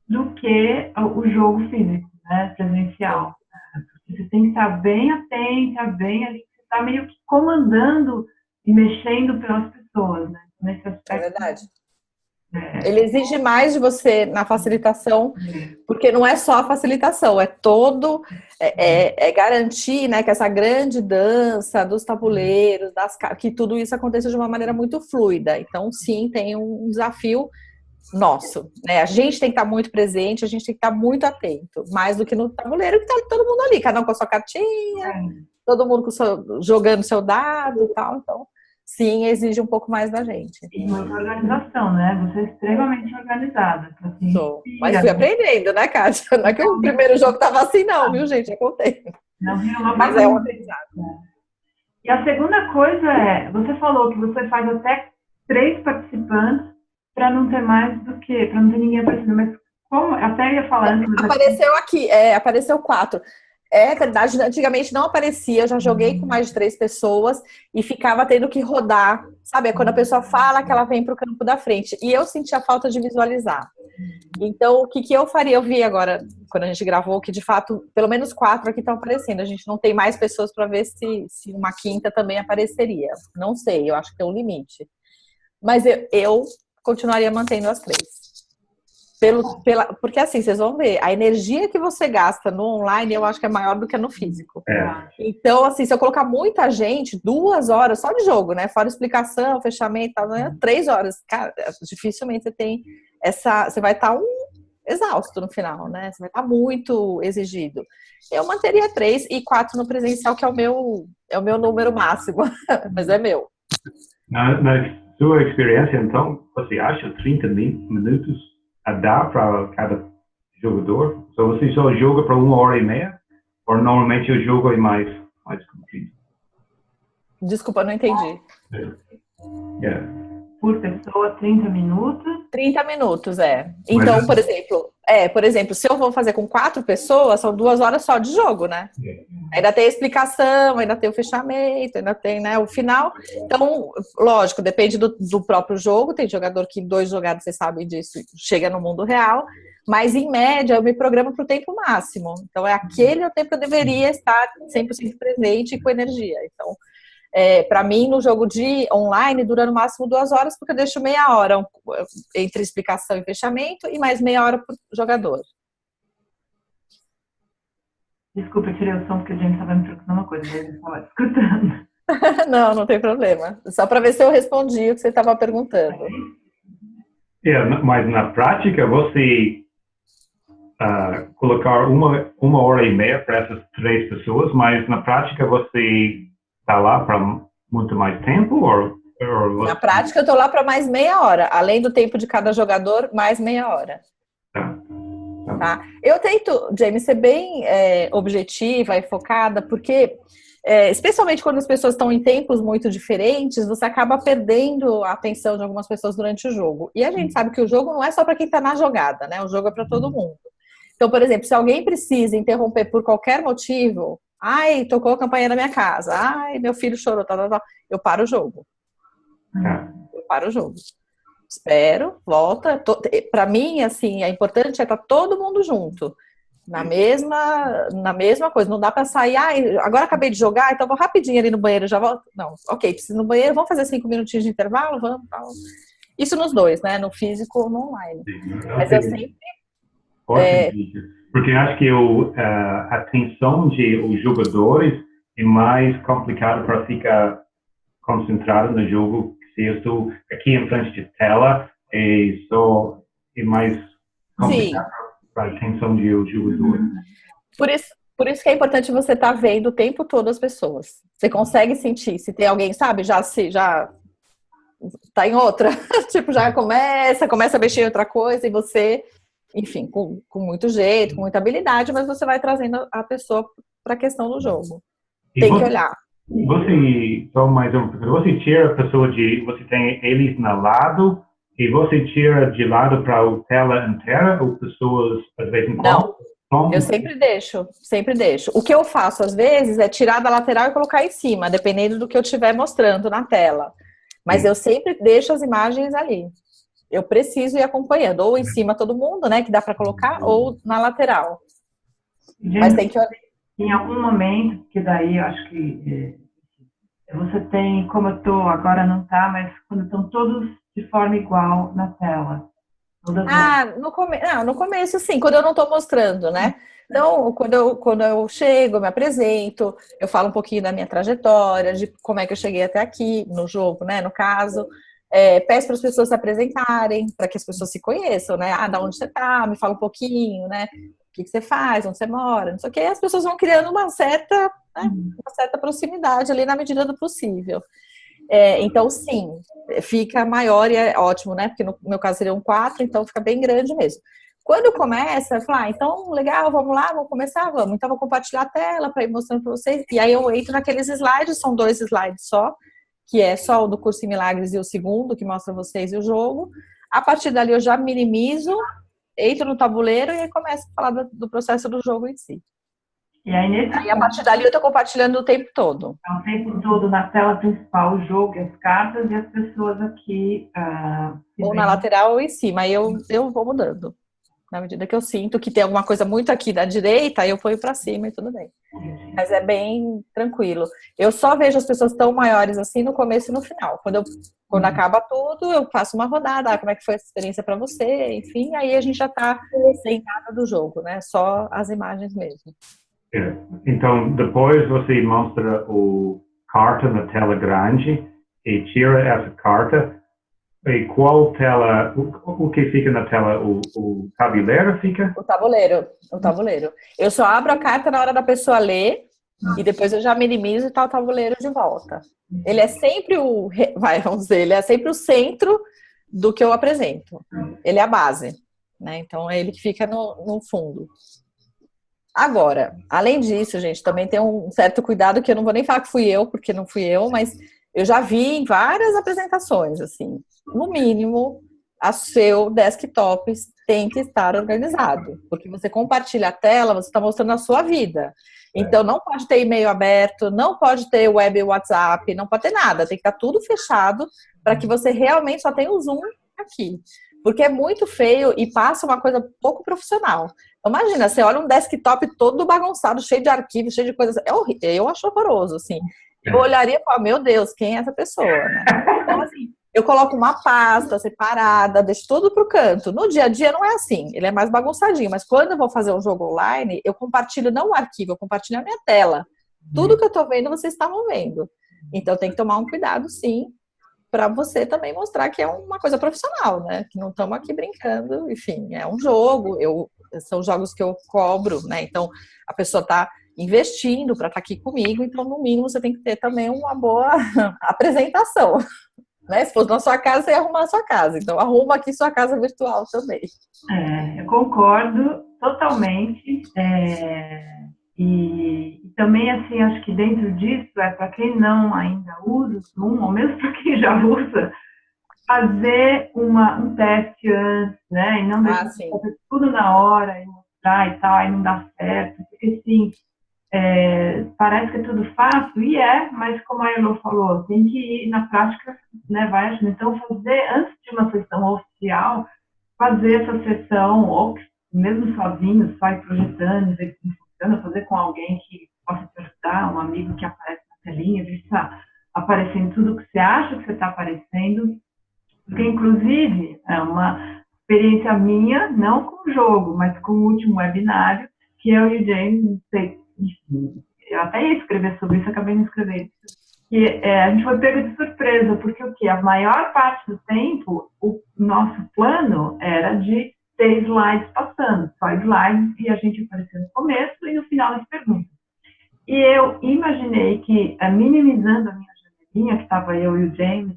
do que o jogo físico, né, presencial. Você tem que estar bem atenta, a gente está meio que comandando e mexendo pelas pessoas, né, nesse aspecto. É verdade. Ele exige mais de você na facilitação, porque não é só a facilitação, é todo, garantir, né, que essa grande dança dos tabuleiros, que tudo isso aconteça de uma maneira muito fluida. Então, sim, tem um desafio nosso, né? A gente tem que estar muito presente, a gente tem que estar muito atento, mais do que no tabuleiro, que está todo mundo ali, cada um com a sua cartinha, todo mundo jogando seu dado e tal, então... Sim, exige um pouco mais da gente. E muita organização, né? Você é extremamente organizada. Assim, mas fui aprendendo, né, Kátia? Não é que o primeiro jogo estava assim, não, viu, gente? Eu contei. Não vira uma mas é um aprendizado. E a segunda coisa você falou que você faz até 3 participantes para não ter mais do que, para não ter ninguém aparecendo. Mas como, até ia falando... Apareceu aqui, apareceu 4. É verdade, antigamente não aparecia, eu já joguei com mais de 3 pessoas e ficava tendo que rodar, sabe? É quando a pessoa fala que ela vem para o campo da frente. E eu sentia falta de visualizar. Então, o que eu faria? Eu vi agora, quando a gente gravou, que de fato, pelo menos 4 aqui estão aparecendo. A gente não tem mais pessoas para ver se uma quinta também apareceria. Não sei, eu acho que tem um limite. Mas eu continuaria mantendo as 3. Porque assim, vocês vão ver, a energia que você gasta no online, eu acho que é maior do que no físico. Então, assim, se eu colocar muita gente, 2 horas só de jogo, né? Fora explicação, fechamento, 3 horas, cara, dificilmente você tem você vai estar exausto no final, né? Você vai estar muito exigido. Eu manteria 3 e 4 no presencial, que é o meu número máximo, mas é meu. Na sua experiência, então, você acha 30 minutos a dar para cada jogador? So, você só joga para 1h30? Ou normalmente o jogo é mais comprido? Desculpa, não entendi. Por pessoa, 30 minutos? 30 minutos, Então, por exemplo, se eu vou fazer com 4 pessoas, são 2 horas só de jogo, né? Ainda tem a explicação, ainda tem o fechamento, ainda tem, né, o final. Então, lógico, depende do próprio jogo. Tem jogador que 2 jogadas, vocês sabem disso, chega no mundo real. Mas, em média, eu me programo para o tempo máximo. Então, aquele é o tempo que eu deveria estar 100% presente e com energia. Então, para mim, no jogo de online, dura no máximo 2 horas, porque eu deixo meia hora entre explicação e fechamento e mais meia hora para o jogador. Desculpa, eu tirei o som porque a gente estava me perguntando uma coisa, mas eu estava escutando. Não tem problema. Só para ver se eu respondi o que você estava perguntando. Mas na prática, você colocar 1h30 para essas 3 pessoas, mas na prática você está lá para muito mais tempo? Na prática, eu estou lá para mais meia hora. Além do tempo de cada jogador, mais meia hora. Tá? Eu tento, James, ser bem objetiva e focada, porque, especialmente quando as pessoas estão em tempos muito diferentes, você acaba perdendo a atenção de algumas pessoas durante o jogo. E a gente sabe que o jogo não é só para quem está na jogada, né? O jogo é para todo mundo. Então, por exemplo, se alguém precisa interromper por qualquer motivo... Ai, tocou a campainha na minha casa. Ai, meu filho chorou, tal. Eu paro o jogo. Eu paro o jogo. Espero, volta. Para mim, assim, é importante estar todo mundo junto. Na mesma coisa. Não dá para sair, agora acabei de jogar, então vou rapidinho ali no banheiro, já volto. Não, ok, preciso ir no banheiro, vamos fazer 5 minutinhos de intervalo? Vamos, tal. Isso nos dois, né? No físico ou no online. Mas eu sempre Ótimo, Lígia. Porque acho que a atenção de os jogadores é mais complicado para ficar concentrado no jogo. Se eu estou aqui em frente de tela, é mais complicado para a atenção de os jogadores. Por isso que é importante você estar vendo o tempo todo as pessoas. Você consegue sentir, se tem alguém, sabe, já tá em outra, tipo, já começa a mexer em outra coisa e você, enfim, com muito jeito, com muita habilidade, mas você vai trazendo a pessoa para a questão do jogo. Tem que olhar. Só mais uma pergunta, você tira a pessoa você tem eles na lado e você tira de lado para a tela inteira ou pessoas, às vezes, em quando? Não, eu sempre deixo. O que eu faço, às vezes, é tirar da lateral e colocar em cima, dependendo do que eu estiver mostrando na tela. Mas eu sempre deixo as imagens ali. Eu preciso ir acompanhando, ou em cima todo mundo, né, que dá para colocar, ou na lateral. Gente, mas tem que olhar. Em algum momento, que daí eu acho que você tem, como eu tô, agora não tá, mas quando estão todos de forma igual na tela. No começo, sim, quando eu não estou mostrando, né? Então, quando eu chego, eu me apresento, eu falo um pouquinho da minha trajetória, de como é que eu cheguei até aqui, no jogo, né? No caso, peço para as pessoas se apresentarem, para que as pessoas se conheçam, né? Da onde você tá, me fala um pouquinho, né? O que você faz, onde você mora, não sei o quê. E as pessoas vão criando uma certa proximidade ali na medida do possível. Então, sim, fica maior e é ótimo, né? Porque no meu caso seriam 4, então fica bem grande mesmo. Quando começa, eu falo, então, legal, vamos lá, vamos começar, vamos. Então, vou compartilhar a tela para ir mostrando para vocês. E aí eu entro naqueles slides, são 2 slides só, que é só o do Curso em Milagres e o segundo, que mostra vocês e o jogo. A partir dali eu já minimizo, entro no tabuleiro e aí começo a falar do processo do jogo em si. E aí, a partir dali eu estou compartilhando o tempo todo. O tempo todo na tela principal, o jogo, as cartas e as pessoas aqui. Ou na lateral ou em cima. Aí eu vou mudando. Na medida que eu sinto que tem alguma coisa muito aqui da direita, aí eu ponho para cima e tudo bem. Mas é bem tranquilo. Eu só vejo as pessoas tão maiores assim no começo e no final. Quando acaba tudo, eu faço uma rodada. Como é que foi essa experiência para você? Enfim, aí a gente já está sem nada do jogo, né? Só as imagens mesmo. Então, depois você mostra o carta na tela grande e tira essa carta. E qual tela, o que fica na tela? O tabuleiro fica? O tabuleiro. Eu só abro a carta na hora da pessoa ler e depois eu já minimizo e tá o tabuleiro de volta. Ele é sempre ele é sempre o centro do que eu apresento. Ele é a base, né? Então é ele que fica no fundo. Agora, além disso, gente, também tem um certo cuidado que eu não vou nem falar que fui eu, porque não fui eu, mas eu já vi em várias apresentações, assim, no mínimo, o seu desktop tem que estar organizado, porque você compartilha a tela, você está mostrando a sua vida. Então, não pode ter e-mail aberto, não pode ter web WhatsApp, não pode ter nada, tem que estar tudo fechado para que você realmente só tenha o Zoom aqui. Porque é muito feio e passa uma coisa pouco profissional. Imagina, você olha um desktop todo bagunçado, cheio de arquivos, cheio de coisas. É horrível, eu acho horroroso, assim. Eu olharia e falaria, meu Deus, quem é essa pessoa? Né? Então, assim, eu coloco uma pasta separada, deixo tudo pro canto. No dia a dia não é assim, ele é mais bagunçadinho. Mas quando eu vou fazer um jogo online, eu compartilho não o arquivo, eu compartilho a minha tela. Tudo que eu tô vendo, vocês estavam vendo. Então tem que tomar um cuidado, sim, para você também mostrar que é uma coisa profissional, né? Que não estamos aqui brincando, enfim, é um jogo, são jogos que eu cobro, né? Então, a pessoa está investindo para estar aqui comigo, então, no mínimo, você tem que ter também uma boa apresentação, né? Se fosse na sua casa, você ia arrumar a sua casa. Então, arruma aqui sua casa virtual também. Eu concordo totalmente. E também, assim, acho que dentro disso, para quem não ainda usa o Zoom, ou mesmo para quem já usa, fazer um teste antes, né? E não deixar fazer tudo na hora e mostrar e tal, aí não dá certo. Porque, assim, parece que é tudo fácil, e mas como a Elo falou, tem que ir na prática, né? Vai ajudando. Então, fazer, antes de uma sessão oficial, fazer essa sessão, ou mesmo sozinho, só ir projetando, ver se funciona, fazer com alguém que possa te ajudar, um amigo que aparece na telinha, ver se está aparecendo tudo que você acha que você está aparecendo. Porque, inclusive, uma experiência minha, não com o jogo, mas com o último webinário, que eu e o James, não sei, eu até ia escrever sobre isso, acabei não escrevendo. Que a gente foi pego de surpresa, porque o quê? A maior parte do tempo, o nosso plano era de ter slides passando, só slides, e a gente aparecia no começo e no final das perguntas. E eu imaginei que, minimizando a minha janelinha, que estava eu e o James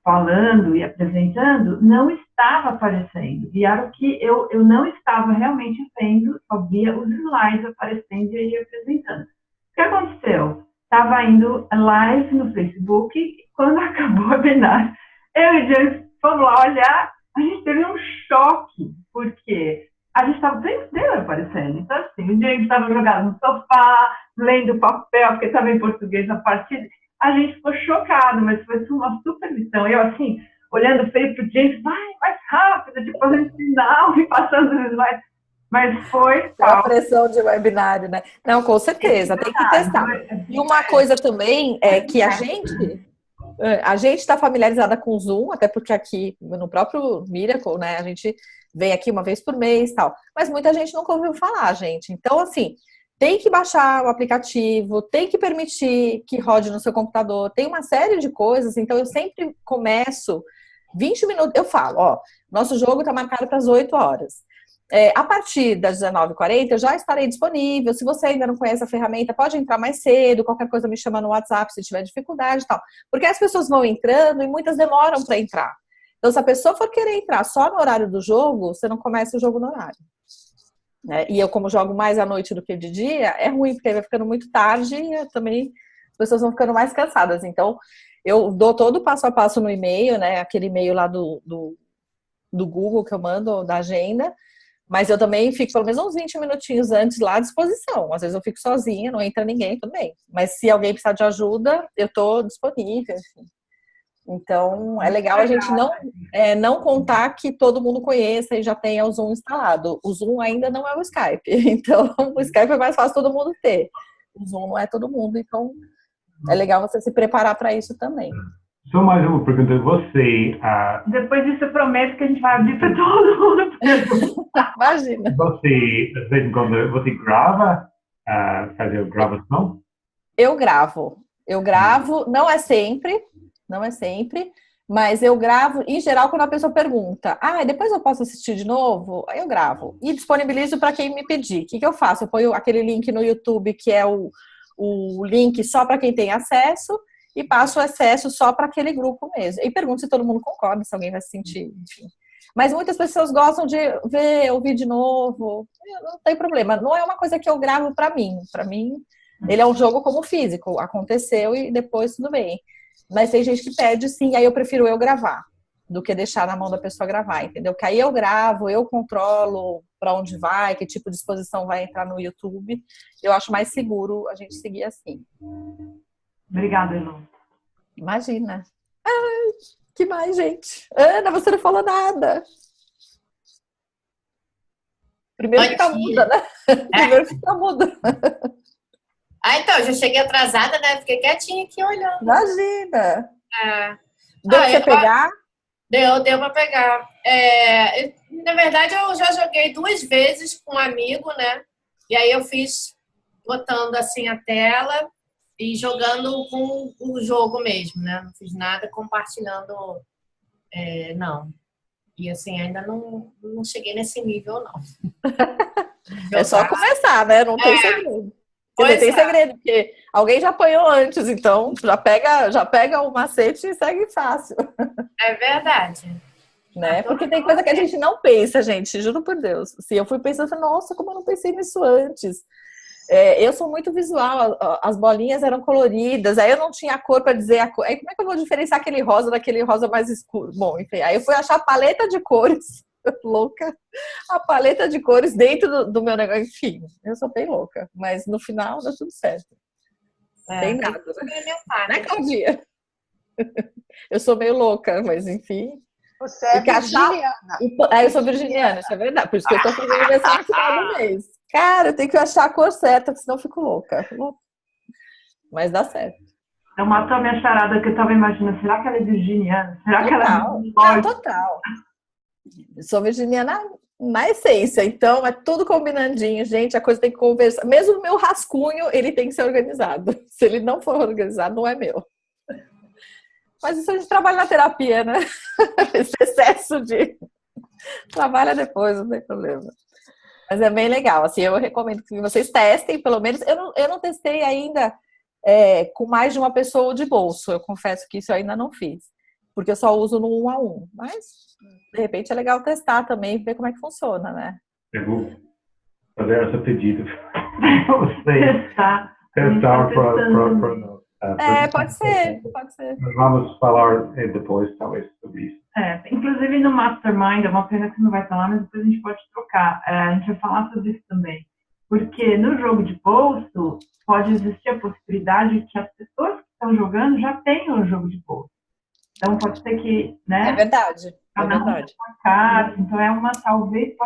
falando e apresentando, não estava aparecendo. E era o que eu não estava realmente vendo, só via os slides aparecendo e aí apresentando. O que aconteceu? Estava indo live no Facebook, e quando acabou o webinar, eu e o James fomos lá olhar, a gente teve um choque, porque a gente estava o tempo inteiro aparecendo. Então, assim, o James estava jogado no sofá, lendo papel, porque estava em português na partida. A gente ficou chocado, mas foi uma super lição. Eu, assim, olhando feio para o James, vai, mais rápido, tipo, fazendo sinal e passando os slides. Mas foi a pressão de webinário, né? Não, com certeza, tem que testar. E uma coisa também é que a gente está familiarizada com o Zoom, até porque aqui no próprio Miracle, né, a gente vem aqui uma vez por mês e tal, mas muita gente nunca ouviu falar, gente. Então, assim, tem que baixar o aplicativo, tem que permitir que rode no seu computador, tem uma série de coisas, então eu sempre começo 20 minutos, eu falo, ó, nosso jogo está marcado para as 8 horas. A partir das 19h40 eu já estarei disponível. Se você ainda não conhece a ferramenta, pode entrar mais cedo, qualquer coisa me chama no WhatsApp se tiver dificuldade e tal. Porque as pessoas vão entrando e muitas demoram para entrar. Então, se a pessoa for querer entrar só no horário do jogo, você não começa o jogo no horário. E eu, como jogo mais à noite do que de dia, é ruim, porque aí vai ficando muito tarde e também as pessoas vão ficando mais cansadas. Então, eu dou todo o passo a passo no e-mail, né? Aquele e-mail lá do Google que eu mando, da agenda. Mas eu também fico pelo menos uns 20 minutinhos antes lá à disposição. Às vezes eu fico sozinha, não entra ninguém, tudo bem. Mas se alguém precisar de ajuda, eu estou disponível, enfim. Então, é legal a gente não contar que todo mundo conheça e já tenha o Zoom instalado. O Zoom ainda não é o Skype. Então, o Skype é mais fácil todo mundo ter. O Zoom não é todo mundo, então é legal você se preparar para isso também. Só mais uma pergunta. Você... Depois disso, eu prometo que a gente vai abrir para todo mundo. Imagina. Você, de vez em quando, você grava? Faz a gravação? Eu gravo, não é sempre, mas eu gravo, em geral, quando a pessoa pergunta, depois eu posso assistir de novo? Eu gravo e disponibilizo para quem me pedir. O que eu faço? Eu ponho aquele link no YouTube, que é o link só para quem tem acesso, e passo o acesso só para aquele grupo mesmo. E pergunto se todo mundo concorda, se alguém vai se sentir, enfim. Mas muitas pessoas gostam de ouvir de novo. Não tem problema. Não é uma coisa que eu gravo para mim. Para mim, ele é um jogo como físico. Aconteceu e depois tudo bem. Mas tem gente que pede, sim, aí eu prefiro eu gravar do que deixar na mão da pessoa gravar, entendeu? Que aí eu gravo, eu controlo para onde vai, que tipo de exposição vai entrar no YouTube. Eu acho mais seguro a gente seguir assim. Obrigada, Elô. Imagina. Que mais, gente? Ana, você não falou nada. Primeiro fica muda, né? Primeiro fica muda. Então, já cheguei atrasada, né? Fiquei quietinha aqui olhando. Imagina. Deu pra você pegar? Deu pra pegar. Na verdade, eu já joguei 2 vezes com um amigo, né? E aí eu fiz botando assim a tela e jogando com o jogo mesmo, né? Não fiz nada compartilhando, não. E assim, ainda não cheguei nesse nível, não. É só começar, né? Não tem segredo. Não tem segredo, porque alguém já apanhou antes, então já pega o macete e segue fácil. É verdade. Né? Porque tem coisa que a gente não pensa, gente, juro por Deus. Se eu fui pensando, nossa, como eu não pensei nisso antes. Eu sou muito visual, as bolinhas eram coloridas, aí eu não tinha a cor para dizer a cor. Aí como é que eu vou diferenciar aquele rosa daquele rosa mais escuro? Bom, enfim, aí eu fui achar a paleta de cores, louca, a paleta de cores dentro do meu negócio, enfim, eu sou bem louca, mas no final dá tudo certo. Tem nada, né, Claudinha? Eu sou meio louca, mas enfim. Você é virginiana. Eu sou virginiana, isso é verdade, por isso que eu tô fazendo aniversário no final do mês. Cara, eu tenho que achar a cor certa, senão eu fico louca. Mas dá certo. Eu matou a minha charada que eu tava imaginando. Será que ela é virginiana? Será que ela é total. Sou virginiana na essência, então é tudo combinandinho, gente, a coisa tem que conversar. Mesmo o meu rascunho, ele tem que ser organizado. Se ele não for organizado, não é meu. Mas isso a gente trabalha na terapia, né? Esse excesso de... Trabalha depois, não tem problema. Mas é bem legal, assim, eu recomendo que vocês testem, pelo menos. Eu não testei ainda com mais de uma pessoa de bolso, eu confesso que isso eu ainda não fiz. Porque eu só uso no 1 a 1. Mas, de repente, é legal testar também e ver como é que funciona, né? Eu vou fazer esse pedido para vocês. Testar Para nós. Pode ser. Nós vamos falar depois, talvez, sobre isso. Inclusive no Mastermind, é uma pena que não vai falar, mas depois a gente pode trocar. A gente vai falar sobre isso também. Porque no jogo de bolso, pode existir a possibilidade que as pessoas que estão jogando já tenham o jogo de bolso. Então, pode ser que, né? É verdade. Carta, então, talvez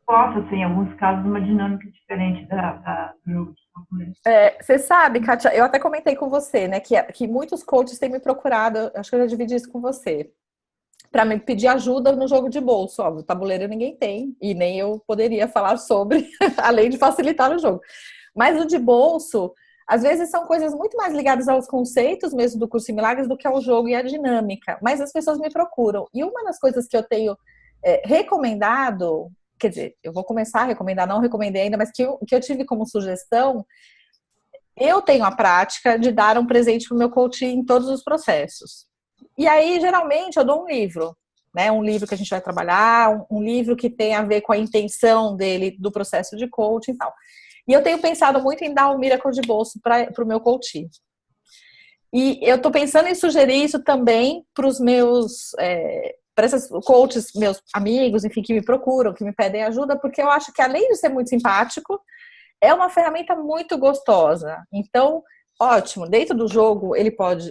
possa ser, em alguns casos, uma dinâmica diferente do jogo de tabuleiro. Você sabe, Kátia, eu até comentei com você, né, que muitos coaches têm me procurado, acho que eu já dividi isso com você, para me pedir ajuda no jogo de bolso. Ó, o tabuleiro ninguém tem, e nem eu poderia falar sobre, além de facilitar o jogo. Mas o de bolso, às vezes são coisas muito mais ligadas aos conceitos mesmo do Curso em Milagres do que ao jogo e à dinâmica. Mas as pessoas me procuram. E uma das coisas que eu tenho recomendado, quer dizer, eu vou começar a recomendar, não recomendei ainda, mas que eu tive como sugestão, eu tenho a prática de dar um presente para o meu coach em todos os processos. E aí, geralmente, eu dou um livro, né? Um livro que a gente vai trabalhar, um livro que tem a ver com a intenção dele, do processo de coaching e tal. E eu tenho pensado muito em dar um Miracle de bolso para o meu coach. E eu estou pensando em sugerir isso também para os meus... para esses coaches, meus amigos, enfim, que me procuram, que me pedem ajuda, porque eu acho que, além de ser muito simpático, é uma ferramenta muito gostosa. Então, ótimo, dentro do jogo,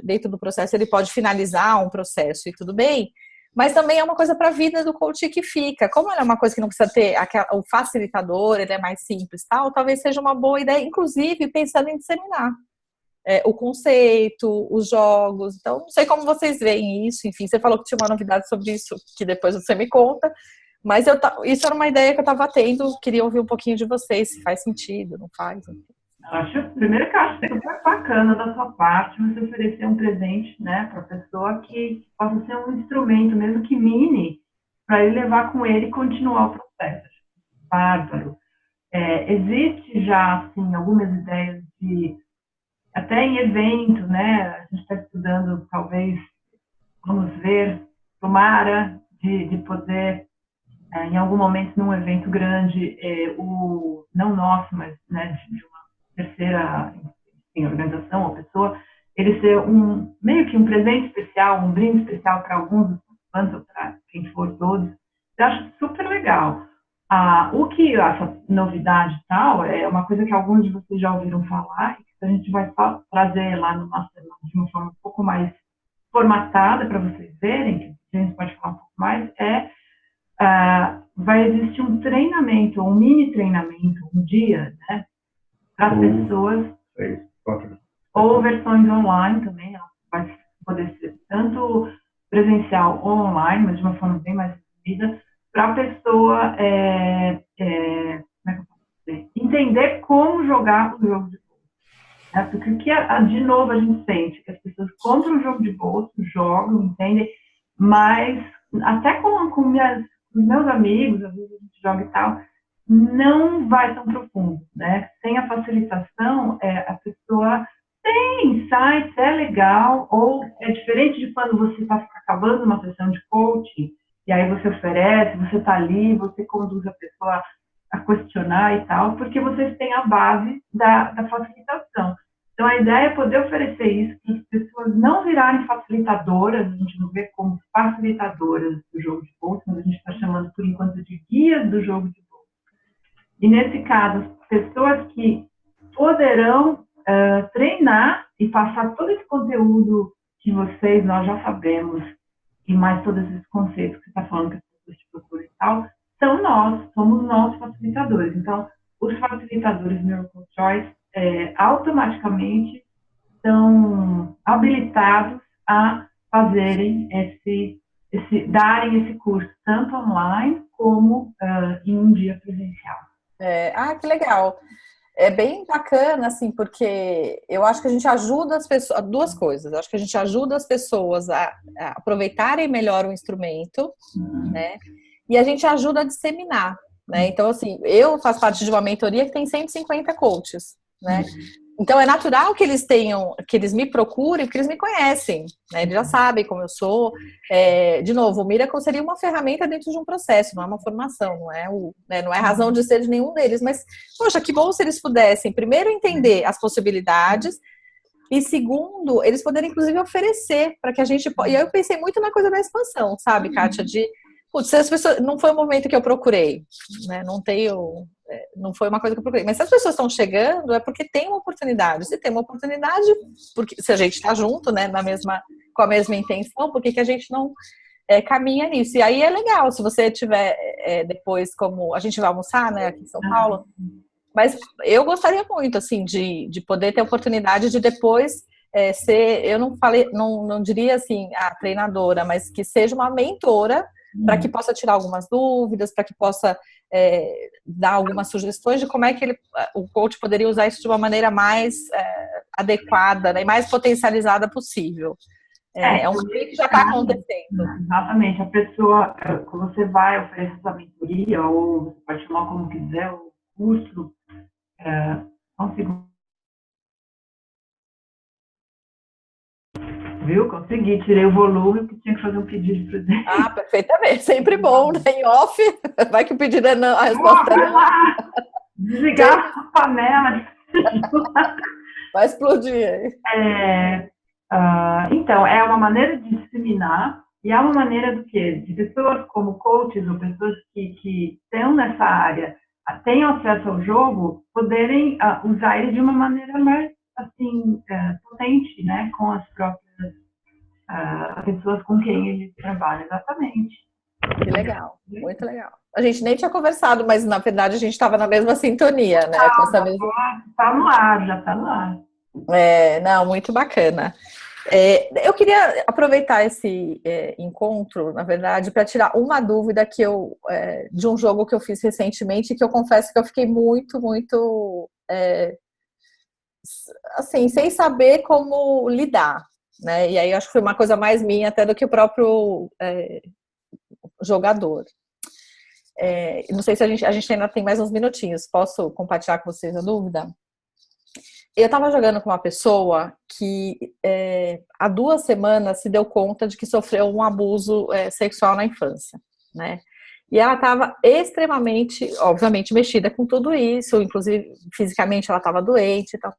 dentro do processo, ele pode finalizar um processo e tudo bem, mas também é uma coisa para a vida do coach que fica. Como ela é uma coisa que não precisa ter o facilitador, ele é mais simples, tal, talvez seja uma boa ideia, inclusive pensando em disseminar o conceito, os jogos. Então, não sei como vocês veem isso. Enfim, você falou que tinha uma novidade sobre isso, que depois você me conta. Mas isso era uma ideia que eu estava tendo. Queria ouvir um pouquinho de vocês, se faz sentido, não faz. Primeiro que eu acho super bacana da sua parte você oferecer um presente, né, para a pessoa que possa ser um instrumento, mesmo que mini, para ele levar com ele e continuar o processo. Bárbaro. Existe já, assim, algumas ideias de, até em evento, né, a gente está estudando, talvez, vamos ver, tomara de poder, em algum momento, num evento grande, não nosso, mas, né, de uma terceira organização ou pessoa, ele ser meio que um presente especial, um brinde especial para alguns dos participantes, ou para quem for todos. Eu acho super legal. O que essa novidade e tal é uma coisa que alguns de vocês já ouviram falar, e que a gente vai só trazer lá no Mastermind de uma forma um pouco mais formatada para vocês verem, que a gente pode falar um pouco mais, vai existir um treinamento, um mini treinamento, um dia, né, para as pessoas, ou versões online também, vai poder ser tanto presencial ou online, mas de uma forma bem mais resumida, para a pessoa entender como jogar o jogo de bolso. Porque o que, de novo, a gente sente que as pessoas compram o jogo de bolso, jogam, entendem, mas até com meus amigos, às vezes a gente joga e tal, não vai tão profundo, né? Sem a facilitação, a pessoa tem insights, é legal, ou é diferente de quando você está acabando uma sessão de coaching, e aí você oferece, você está ali, você conduz a pessoa a questionar e tal, porque vocês têm a base da facilitação. Então, a ideia é poder oferecer isso para as pessoas não virarem facilitadoras, a gente não vê como facilitadoras do jogo de bolso, mas a gente está chamando, por enquanto, de guias do jogo de bolso. E, nesse caso, pessoas que poderão treinar e passar todo esse conteúdo que nós já sabemos, e mais todos esses conceitos que você está falando que as pessoas te procuram e tal, somos nós facilitadores. Então, os facilitadores Miracle Choice automaticamente são habilitados a fazerem esse darem esse curso tanto online como em um dia presencial. Que legal. É bem bacana, assim, porque eu acho que a gente ajuda as pessoas, duas coisas. Eu acho que a gente ajuda as pessoas a aproveitarem melhor o instrumento, né? E a gente ajuda a disseminar, né? Então, assim, eu faço parte de uma mentoria que tem 150 coaches, né? Então, é natural que eles me procurem, porque eles me conhecem, né? Eles já sabem como eu sou. De novo, o Miracle seria uma ferramenta dentro de um processo, não é uma formação, não é razão de ser de nenhum deles. Mas, poxa, que bom se eles pudessem, primeiro, entender as possibilidades, e segundo, eles poderem, inclusive, oferecer para que a gente... E eu pensei muito na coisa da expansão, sabe, Kátia? Putz, se as pessoas... Não foi o momento que eu procurei, né? Não foi uma coisa que eu procurei. Mas se as pessoas estão chegando, é porque tem uma oportunidade. Se tem uma oportunidade, porque se a gente está junto, né, com a mesma intenção, por que a gente não caminha nisso? E aí é legal, se você tiver depois, como a gente vai almoçar, né, aqui em São Paulo, mas eu gostaria muito, assim, de poder ter a oportunidade de depois ser, eu não diria assim, a treinadora, mas que seja uma mentora, para que possa tirar algumas dúvidas, para que possa dar algumas sugestões de como é que o coach poderia usar isso de uma maneira mais adequada, né, e mais potencializada possível. É um caminho que já está acontecendo. Exatamente. A pessoa, quando você vai oferecer essa mentoria, ou você pode chamar como quiser, o curso, Viu? Consegui, tirei o volume, porque tinha que fazer um pedido de presente. Perfeitamente. Sempre bom, né? Em off, vai que o pedido é não, a resposta é não. Desligar a panela. Vai explodir. Então, é uma maneira de disseminar, e é uma maneira do quê? De pessoas como coaches, ou pessoas que estão nessa área, tenham acesso ao jogo, poderem usar ele de uma maneira mais, assim, potente, né? Com as próprias pessoas com quem ele trabalha, exatamente. Que legal, muito legal. A gente nem tinha conversado, mas na verdade a gente estava na mesma sintonia, né? Com essa mesma... Tá no ar, já tá no ar. Não, muito bacana. Eu queria aproveitar esse encontro, na verdade, para tirar uma dúvida de um jogo que eu fiz recentemente, que eu confesso que eu fiquei muito, muito assim, sem saber como lidar, né? E aí eu acho que foi uma coisa mais minha até do que o próprio jogador. Não sei se a gente ainda tem mais uns minutinhos. Posso compartilhar com vocês a dúvida? Eu estava jogando com uma pessoa que há 2 semanas se deu conta de que sofreu um abuso sexual na infância, né? E ela estava extremamente, obviamente, mexida com tudo isso, inclusive fisicamente ela estava doente e tal.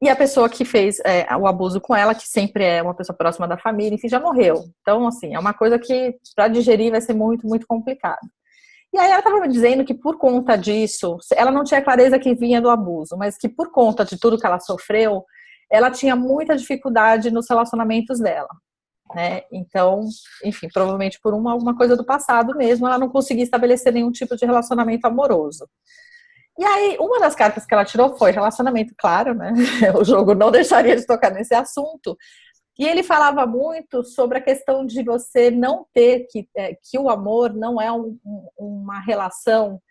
E a pessoa que fez o abuso com ela, que sempre é uma pessoa próxima da família, enfim, já morreu. Então, assim, é uma coisa que para digerir vai ser muito, muito complicado. E aí ela estava me dizendo que por conta disso, ela não tinha clareza que vinha do abuso, mas que por conta de tudo que ela sofreu, ela tinha muita dificuldade nos relacionamentos dela, né? Então, enfim, provavelmente por alguma coisa do passado mesmo, ela não conseguia estabelecer nenhum tipo de relacionamento amoroso. E aí, uma das cartas que ela tirou foi relacionamento, claro, né? O jogo não deixaria de tocar nesse assunto. E ele falava muito sobre a questão de você não ter que o amor não é uma relação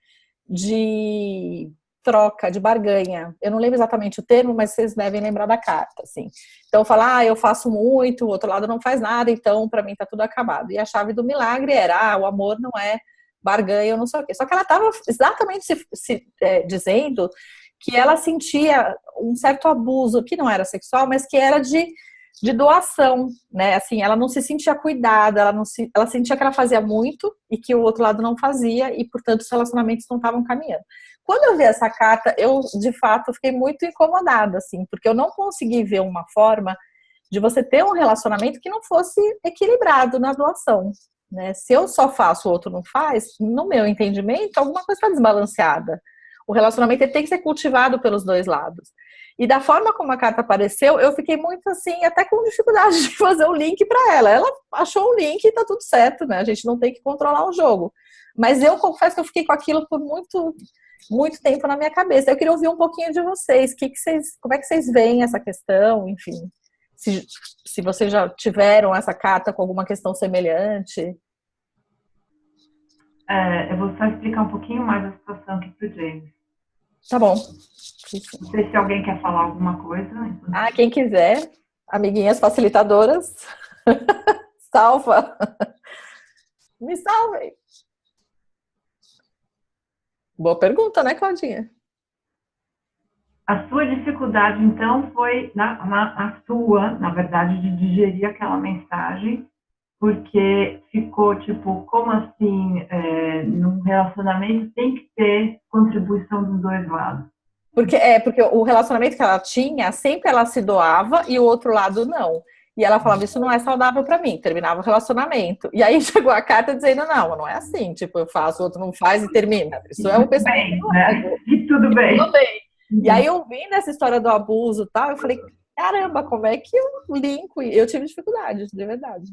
de troca, de barganha. Eu não lembro exatamente o termo, mas vocês devem lembrar da carta, assim. Então, falar, eu faço muito, o outro lado não faz nada, então, para mim, tá tudo acabado. E a chave do milagre era, o amor não é barganha, eu não sei o quê. Só que ela estava exatamente dizendo que ela sentia um certo abuso, que não era sexual, mas que era de doação, né? Assim, ela não se sentia cuidada, ela sentia que ela fazia muito e que o outro lado não fazia e, portanto, os relacionamentos não estavam caminhando. Quando eu vi essa carta, eu, de fato, fiquei muito incomodada, assim, porque eu não consegui ver uma forma de você ter um relacionamento que não fosse equilibrado na doação, né? Se eu só faço, o outro não faz, no meu entendimento, alguma coisa está desbalanceada. O relacionamento ele tem que ser cultivado pelos dois lados. E da forma como a carta apareceu, eu fiquei muito assim, até com dificuldade de fazer o link para ela. Ela achou o link e tá tudo certo, né? A gente não tem que controlar o jogo. Mas eu confesso que eu fiquei com aquilo por muito, muito tempo na minha cabeça. Eu queria ouvir um pouquinho de vocês. Como é que vocês veem essa questão, enfim. se vocês já tiveram essa carta com alguma questão semelhante. Eu vou só explicar um pouquinho mais a situação aqui pro James. Tá bom. Não sei se alguém quer falar alguma coisa. Quem quiser, amiguinhas facilitadoras, salva. Me salvem. Boa pergunta, né, Claudinha? A sua dificuldade, então, foi na verdade, de digerir aquela mensagem, porque ficou tipo, como assim, num relacionamento tem que ter contribuição dos dois lados. Porque o relacionamento que ela tinha, sempre ela se doava e o outro lado não. E ela falava, isso não é saudável pra mim, terminava o relacionamento. E aí chegou a carta dizendo, não é assim, tipo, eu faço, o outro não faz e termina. Isso é o pensamento. Né? E tudo bem. Tudo bem. E aí, ouvindo essa história do abuso e tal, eu falei, caramba, como é que eu linko? Eu tive dificuldades, de verdade.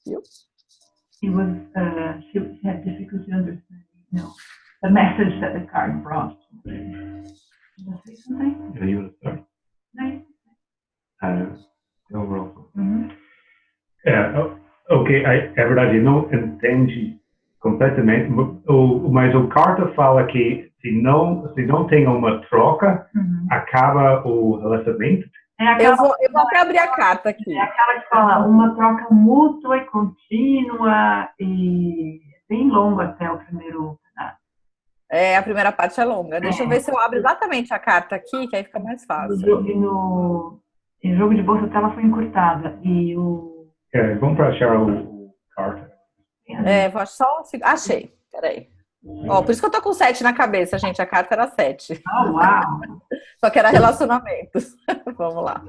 Viu? She had difficulty understanding, the message that the card brought. Did I say something? You want to start? Overall. Ok, é verdade, não entende completamente, mas o carta fala que se não tem uma troca, acaba o relacionamento. Eu vou até abrir a carta aqui. É aquela que fala uma troca mútua e contínua e bem longo até o primeiro pedaço. A primeira parte é longa. Deixa eu ver se eu abro exatamente a carta aqui, que aí fica mais fácil. Em jogo de bolsa a tela foi encurtada. Vamos para achar o carta. Vou só... Achei, peraí. Por isso que eu tô com 7 na cabeça, gente. A carta era 7. Uau! Só que era relacionamentos. Vamos lá.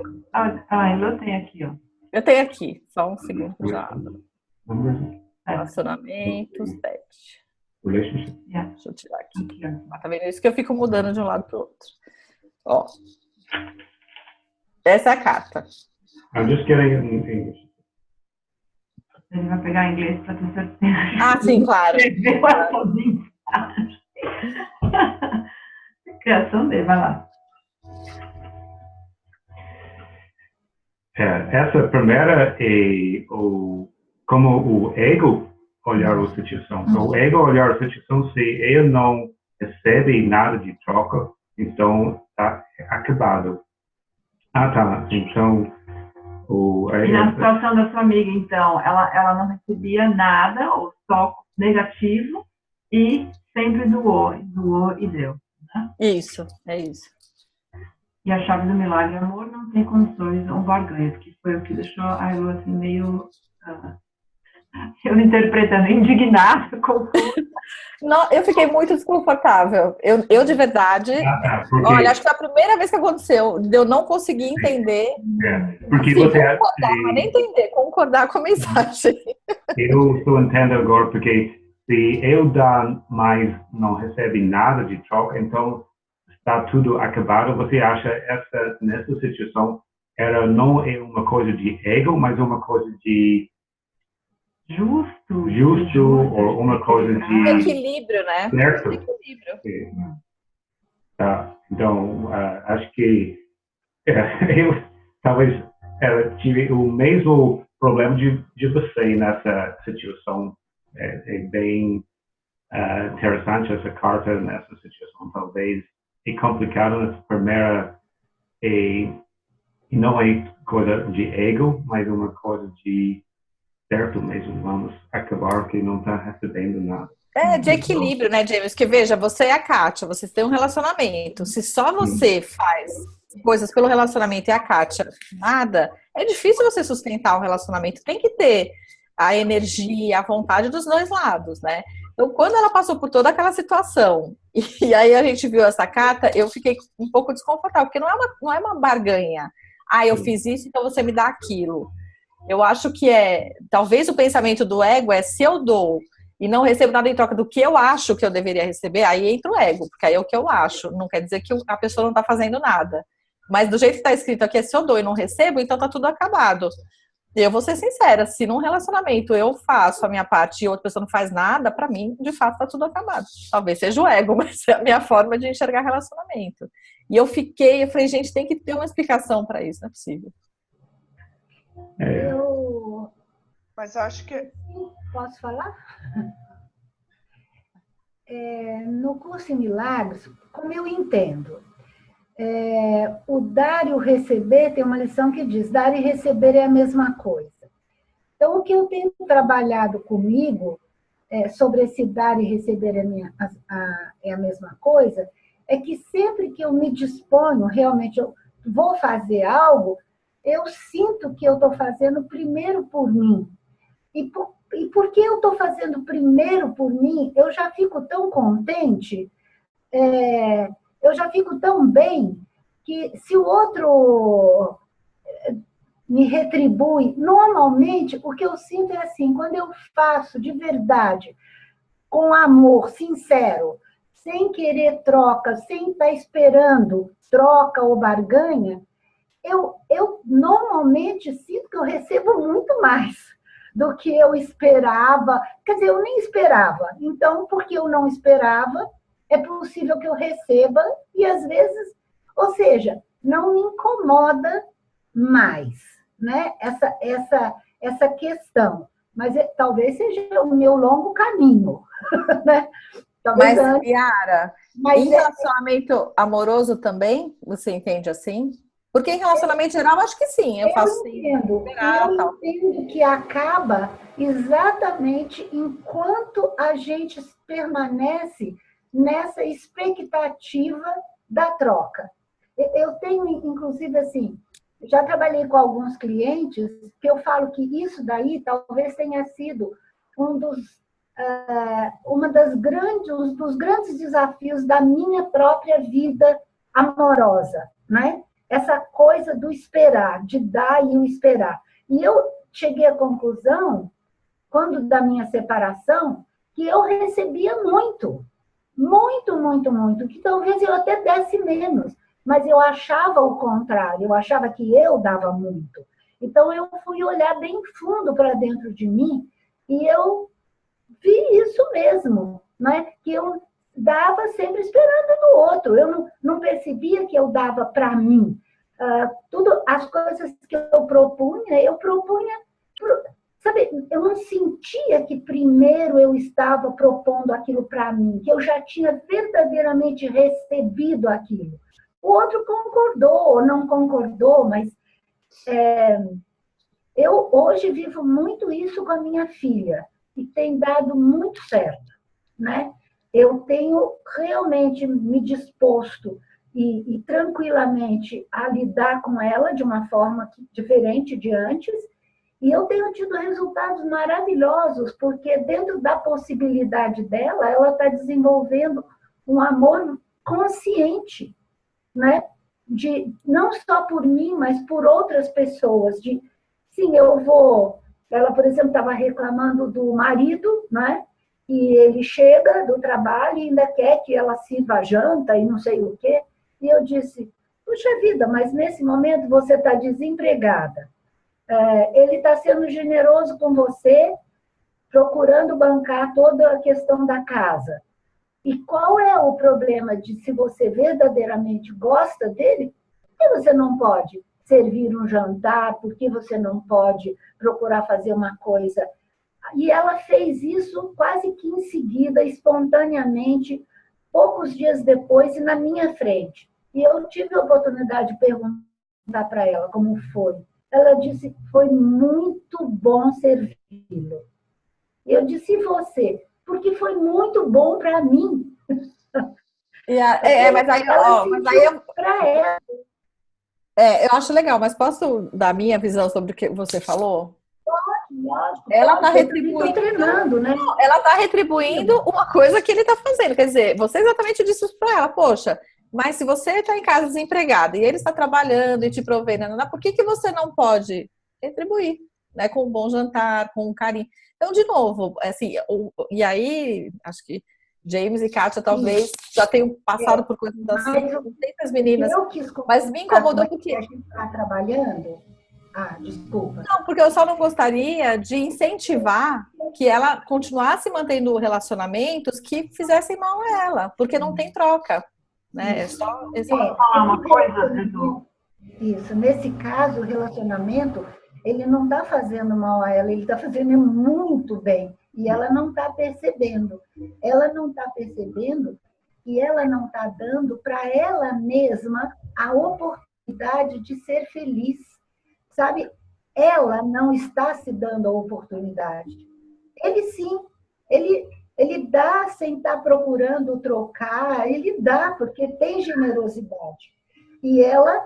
Eu tenho aqui, ó. Eu tenho aqui. Só um segundo já abro. Relacionamentos, 7. Relationship. Deixa eu tirar aqui. Tá vendo? Isso que eu fico mudando de um lado pro outro. Essa é a carta. I'm just getting it in English. Ele vai pegar em inglês para ter certeza. Sim, claro. Criação dele, vai lá. Essa primeira é como o ego olhar a situação. O ego olhar a situação, se ele não recebe nada de troca, então está acabado. Tá. Então... E na situação da sua amiga, então, ela não recebia nada, ou só negativo, e sempre doou e deu. Né? Isso, é isso. E a chave do milagre, amor, não tem condições, um barganha, que foi o que deixou a Elo assim, meio... eu interpretando, indignada, confusa. Não, eu fiquei muito desconfortável. Eu de verdade... Olha, acho que foi a primeira vez que aconteceu, de eu não conseguir entender. Porque assim, você... mas nem entender, concordar com a mensagem. Eu estou entendendo agora, porque se eu dar mais, não recebe nada de troca, então está tudo acabado. Você acha nessa situação, não é uma coisa de ego, mas uma coisa de... Justo, ou uma coisa de... Equilíbrio, né? Certo. Equilíbrio. Então, acho que eu talvez tive o mesmo problema de você nessa situação. É bem interessante essa carta nessa situação. Talvez é complicado nessa primeira, não é coisa de ego, mas uma coisa de certo mesmo, vamos acabar que não está recebendo nada. De equilíbrio, né, James? Que veja, você e a Kátia, vocês têm um relacionamento. Se só você faz coisas pelo relacionamento e a Kátia nada, é difícil você sustentar um relacionamento. Tem que ter a energia, a vontade dos dois lados, né? Então, quando ela passou por toda aquela situação, e aí a gente viu essa carta, eu fiquei um pouco desconfortável, porque não é uma barganha. Eu fiz isso, então você me dá aquilo. Eu acho que talvez o pensamento do ego se eu dou e não recebo nada em troca do que eu acho que eu deveria receber, aí entra o ego, porque aí é o que eu acho, não quer dizer que a pessoa não está fazendo nada. Mas do jeito que está escrito aqui, se eu dou e não recebo, então está tudo acabado. Eu vou ser sincera, se num relacionamento eu faço a minha parte e outra pessoa não faz nada, para mim, de fato, está tudo acabado. Talvez seja o ego, mas é a minha forma de enxergar relacionamento. E eu falei, gente, tem que ter uma explicação para isso, não é possível. Mas eu acho que... Posso falar? No curso em Milagres, como eu entendo, o dar e o receber tem uma lição que diz, dar e receber é a mesma coisa. Então, o que eu tenho trabalhado comigo sobre esse dar e receber é a mesma coisa, é que sempre que eu me disponho, realmente eu vou fazer algo, eu sinto que eu estou fazendo primeiro por mim. E porque eu estou fazendo primeiro por mim, eu já fico tão contente, eu já fico tão bem, que se o outro me retribui, normalmente o que eu sinto é assim, quando eu faço de verdade, com amor sincero, sem querer troca, sem estar esperando troca ou barganha, eu normalmente sinto que eu recebo muito mais do que eu esperava. Quer dizer, eu nem esperava. Então, porque eu não esperava, é possível que eu receba e, às vezes, ou seja, não me incomoda mais, né? Essa questão. Mas talvez seja o meu longo caminho, né? Talvez Yara, em relacionamento amoroso também, você entende assim? Porque em relacionamento geral, acho que sim. Eu faço entendo. Eu entendo que acaba exatamente enquanto a gente permanece nessa expectativa da troca. Eu tenho, inclusive, assim, já trabalhei com alguns clientes que eu falo que isso daí talvez tenha sido um dos dos grandes desafios da minha própria vida amorosa, né? Essa coisa do esperar, de dar e o esperar. E eu cheguei à conclusão, quando da minha separação, que eu recebia muito, que talvez eu até desse menos, mas eu achava o contrário, eu achava que eu dava muito. Então, eu fui olhar bem fundo para dentro de mim e eu vi isso mesmo, né? Que eu dava sempre esperando do outro. Eu não percebia que eu dava para mim. As coisas que eu propunha, sabe, eu não sentia que primeiro eu estava propondo aquilo para mim, que eu já tinha verdadeiramente recebido aquilo. O outro concordou ou não concordou, mas eu hoje vivo muito isso com a minha filha. E tem dado muito certo, né? Eu tenho realmente me disposto e tranquilamente a lidar com ela de uma forma diferente de antes, e eu tenho tido resultados maravilhosos, porque dentro da possibilidade dela, ela está desenvolvendo um amor consciente, né? Não só por mim, mas por outras pessoas, sim, eu vou... Ela, por exemplo, estava reclamando do marido, né? E ele chega do trabalho e ainda quer que ela sirva a janta e não sei o quê. E eu disse, puxa vida, mas nesse momento você está desempregada. Ele está sendo generoso com você, procurando bancar toda a questão da casa. E qual é o problema de, se você verdadeiramente gosta dele, por que você não pode servir um jantar, por que você não pode procurar fazer uma coisa? E ela fez isso quase que em seguida, espontaneamente, poucos dias depois e na minha frente. E eu tive a oportunidade de perguntar para ela como foi. Ela disse, foi muito bom servi-lo. Eu disse, e você? Porque foi muito bom para mim. Mas aí para ela. Eu acho legal, mas posso dar a minha visão sobre o que você falou? Lógico, ela está retribuindo, treinando, né? Ela está retribuindo uma coisa que ele está fazendo. Quer dizer, você exatamente disse isso para ela. Poxa, mas se você está em casa desempregada e ele está trabalhando e te provendo, por que você não pode retribuir, né? Com um bom jantar, com um carinho. Então, de novo, assim, e aí, acho que James e Kátia talvez já tenham passado por coisas assim, não sei se as meninas, mas me incomodou porque a gente está trabalhando. Desculpa. Não, porque eu só não gostaria de incentivar que ela continuasse mantendo relacionamentos que fizessem mal a ela, porque não tem troca, né? É só Posso falar uma coisa, Edu? Isso, nesse caso, o relacionamento, ele não está fazendo mal a ela, ele está fazendo muito bem. E ela não está percebendo. Ela não está percebendo e ela não está dando para ela mesma a oportunidade de ser feliz. Sabe? Ela não está se dando a oportunidade. Ele sim, ele dá sem estar procurando trocar, ele dá porque tem generosidade. E ela,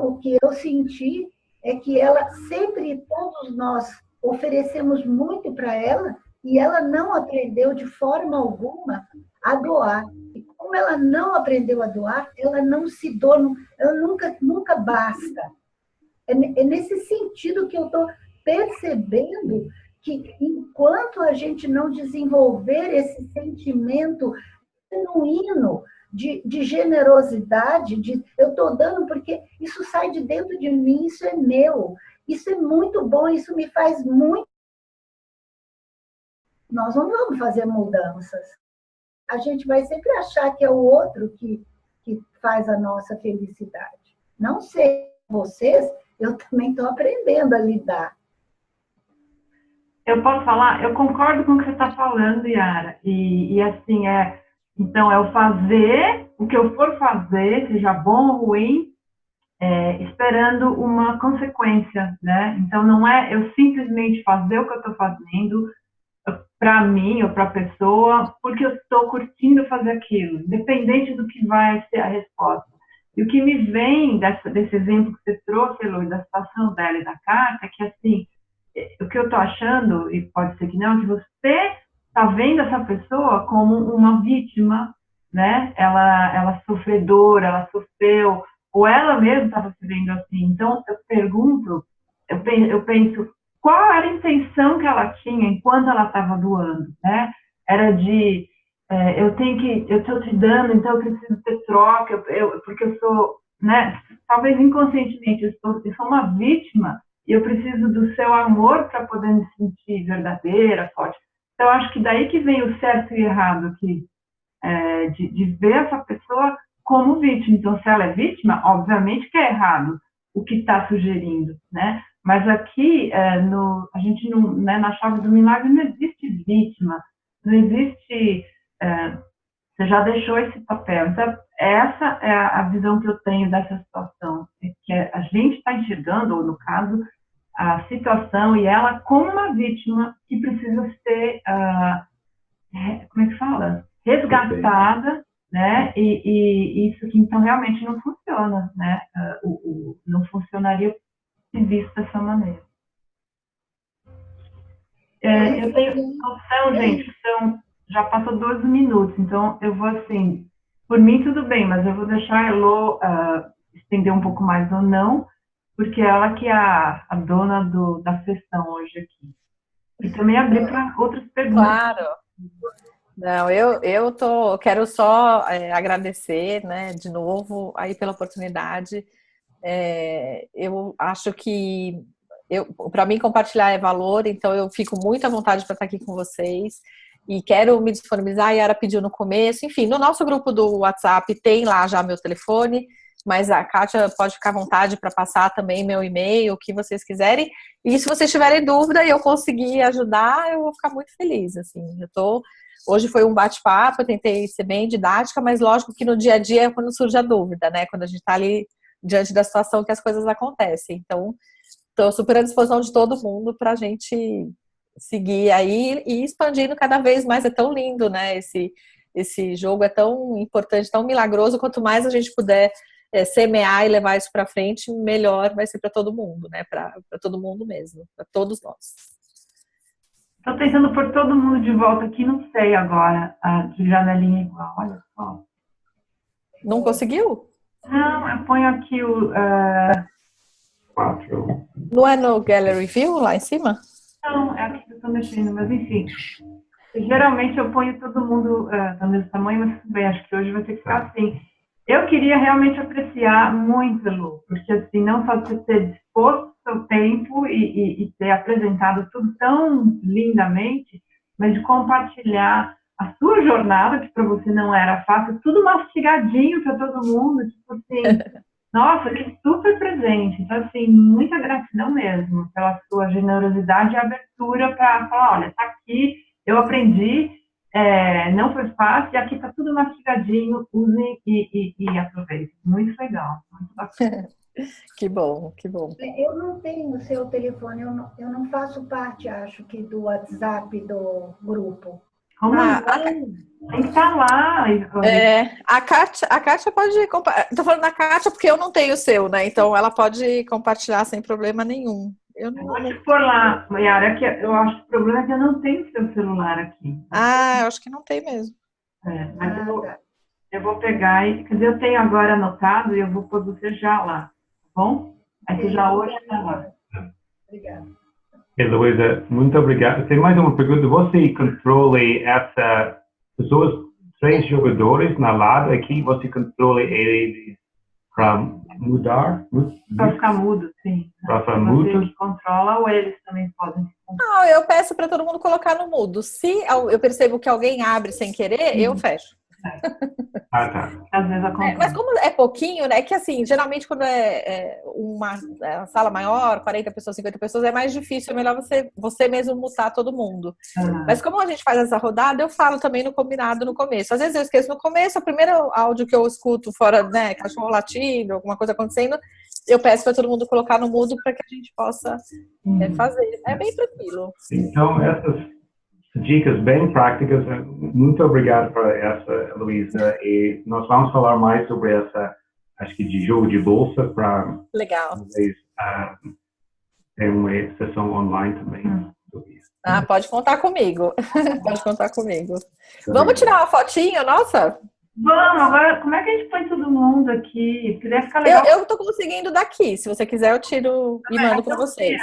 o que eu senti é que ela sempre, todos nós, oferecemos muito para ela e ela não aprendeu de forma alguma a doar. E como ela não aprendeu a doar, ela não se doa, ela nunca basta. É nesse sentido que eu estou percebendo que enquanto a gente não desenvolver esse sentimento genuíno de generosidade, de eu estou dando porque isso sai de dentro de mim, isso é meu, isso é muito bom, isso me faz muito. Nós não vamos fazer mudanças. A gente vai sempre achar que é o outro que faz a nossa felicidade. Não sei vocês, eu também estou aprendendo a lidar. Eu posso falar? Eu concordo com o que você está falando, Yara. E assim, então, é o fazer, o que eu for fazer, seja bom ou ruim, esperando uma consequência, né? Então, não é eu simplesmente fazer o que eu estou fazendo para mim ou para a pessoa, porque eu estou curtindo fazer aquilo, independente do que vai ser a resposta. E o que me vem desse exemplo que você trouxe, Eloy, da situação dela e da carta, é que, assim, o que eu estou achando, e pode ser que não, é que você está vendo essa pessoa como uma vítima, né? Ela sofredora, ela sofreu, ou ela mesma estava se vendo assim. Então, eu pergunto, eu penso, qual era a intenção que ela tinha enquanto ela estava doando, né? Era de, eu estou te dando, então eu preciso ter troca, porque eu sou, né? Talvez inconscientemente, eu sou uma vítima e eu preciso do seu amor para poder me sentir verdadeira, forte. Então, eu acho que daí que vem o certo e errado aqui, de ver essa pessoa como vítima. Então, se ela é vítima, obviamente que é errado o que está sugerindo, né? Mas aqui, a gente não, né, na chave do milagre não existe vítima, não existe, você já deixou esse papel. Então, essa é a visão que eu tenho dessa situação, que a gente está enxergando, ou no caso, a situação e ela como uma vítima que precisa ser, como é que fala? Resgatada, né? E isso que então realmente não funciona, né? Não funcionaria se visto dessa maneira. Eu tenho noção, gente, que já passou 12 minutos, então eu vou assim, por mim tudo bem, mas eu vou deixar a Elo estender um pouco mais ou não, porque ela que é a dona da sessão hoje aqui. E também abrir para outras perguntas. Claro. Não, eu quero só agradecer, né, de novo aí pela oportunidade. Eu acho que para mim compartilhar é valor, então eu fico muito à vontade para estar aqui com vocês e quero me disponibilizar. A Yara pediu no começo, enfim, no nosso grupo do WhatsApp tem lá já meu telefone, mas a Kátia pode ficar à vontade para passar também meu e-mail, o que vocês quiserem. E se vocês tiverem dúvida e eu conseguir ajudar, eu vou ficar muito feliz, assim. Hoje foi um bate-papo, eu tentei ser bem didática, mas lógico que no dia a dia é quando surge a dúvida, né? Quando a gente está ali diante da situação que as coisas acontecem. Então, estou super à disposição de todo mundo para a gente seguir aí e expandindo cada vez mais. É tão lindo, né? Esse jogo é tão importante, tão milagroso. Quanto mais a gente puder semear e levar isso para frente, melhor vai ser para todo mundo, né? Para todo mundo mesmo, para todos nós. Estou tentando pôr todo mundo de volta aqui, não sei agora, de janelinha igual, olha só. Não conseguiu? Não, eu ponho aqui o... 4. Não é no Gallery View, lá em cima? Não, é aqui que eu estou mexendo, mas enfim. Geralmente eu ponho todo mundo do mesmo tamanho, mas tudo bem, acho que hoje vai ter que ficar assim. Eu queria realmente apreciar muito, Lu, porque assim, não só de ter disposto o seu tempo e ter apresentado tudo tão lindamente, mas de compartilhar a sua jornada, que para você não era fácil, tudo mastigadinho para todo mundo, tipo assim, nossa, que super presente. Então, assim, muita gratidão mesmo pela sua generosidade e abertura para falar, olha, tá aqui, eu aprendi, não foi fácil, e aqui tá tudo mastigadinho, usem e aproveitem. Muito legal, muito bacana. Que bom, que bom. Eu não tenho o seu telefone, eu não faço parte, acho que, do WhatsApp do grupo. Como não? Tem que estar lá. A Kátia pode compartilhar. Estou falando da Kátia porque eu não tenho o seu, né? Então ela pode compartilhar sem problema nenhum. Eu não vou te pôr lá, Mayara, que eu acho que o problema é que eu não tenho seu celular aqui. Eu acho que não tem mesmo. Mas eu vou pegar e. Quer dizer, eu tenho agora anotado e eu vou pôr você já lá, tá bom? Aí você já hoje está lá. Obrigada. Heloísa, muito obrigado. Tem mais uma pergunta. Você controla essa pessoas, 3 jogadores na lado aqui, você controla eles para mudar? Para ficar mudo, sim. Para ficar mudo? Você que controla ou eles também podem controlar? Não, eu peço para todo mundo colocar no mudo. Se eu percebo que alguém abre sem querer, eu fecho. Tá. Às vezes acontece. Mas como é pouquinho, né? É que assim, geralmente quando é uma sala maior, 40 pessoas, 50 pessoas, é mais difícil, é melhor você mesmo mutar todo mundo. Mas como a gente faz essa rodada, eu falo também no combinado no começo. Às vezes eu esqueço no começo, o primeiro áudio que eu escuto fora, né, cachorro latindo, alguma coisa acontecendo, eu peço para todo mundo colocar no mudo para que a gente possa fazer. É bem tranquilo. Então, essas dicas bem práticas. Muito obrigado por essa, Heloísa. E nós vamos falar mais sobre essa, acho que de jogo de bolsa para legal. Ter uma sessão online também. Pode contar comigo. Pode contar comigo. Vamos tirar uma fotinha, nossa? Vamos, agora como é que a gente põe todo mundo aqui? Porque deve ficar legal. Eu tô conseguindo daqui. Se você quiser, eu tiro e mando para vocês.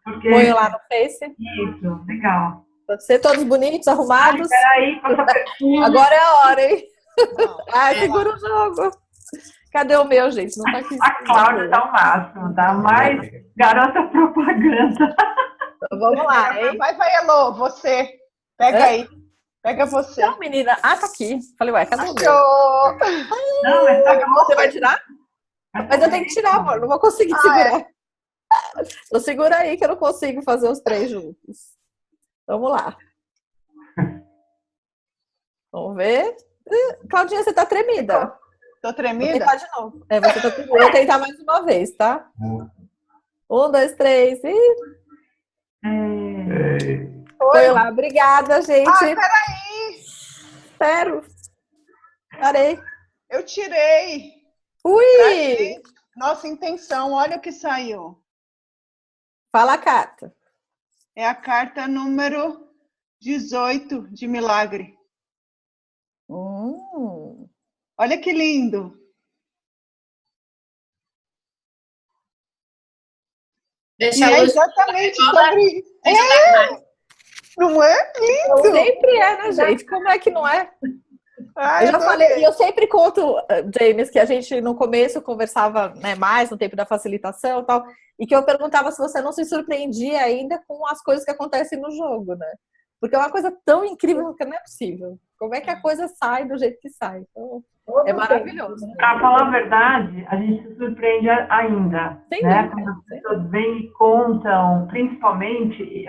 Porque... Ponho lá no Face. Isso, legal. Pode ser todos bonitos, arrumados. Peraí, agora é a hora, hein? Segura o jogo. Cadê o meu, gente? Não tá aqui. A Cláudia tá o máximo, tá? Mais garota propaganda. Então, vamos lá, hein? Vai, Elô, você. Pega aí. Pega você. Não, menina. Tá aqui. Falei, cadê o meu? Não, mas você vai tirar? Mas eu tenho que tirar, amor. Não vou conseguir segurar. Então segura aí que eu não consigo fazer os 3 juntos. Vamos lá. Vamos ver. Claudinha, você tá tremida. Tô tremida? Vou tentar de novo. Você tá tremida. Vou tentar mais uma vez, tá? 1, 2, 3 e... Foi lá. Obrigada, gente. Peraí. Espero. Parei. Eu tirei. Ui! Nossa intenção, olha o que saiu. Fala a carta. É a carta número 18 de milagre. Olha que lindo. Deixa a luz exatamente sobre isso. Não é lindo? Sempre né, gente? Como é que não é? Eu já falei, e eu sempre conto, James, que a gente no começo conversava, né, mais no tempo da facilitação e tal, e que eu perguntava se você não se surpreendia ainda com as coisas que acontecem no jogo, né? Porque é uma coisa tão incrível que não é possível. Como é que a coisa sai do jeito que sai? Então, é maravilhoso. Para falar a verdade, a gente se surpreende ainda. Né? Quando as pessoas vêm e contam, principalmente,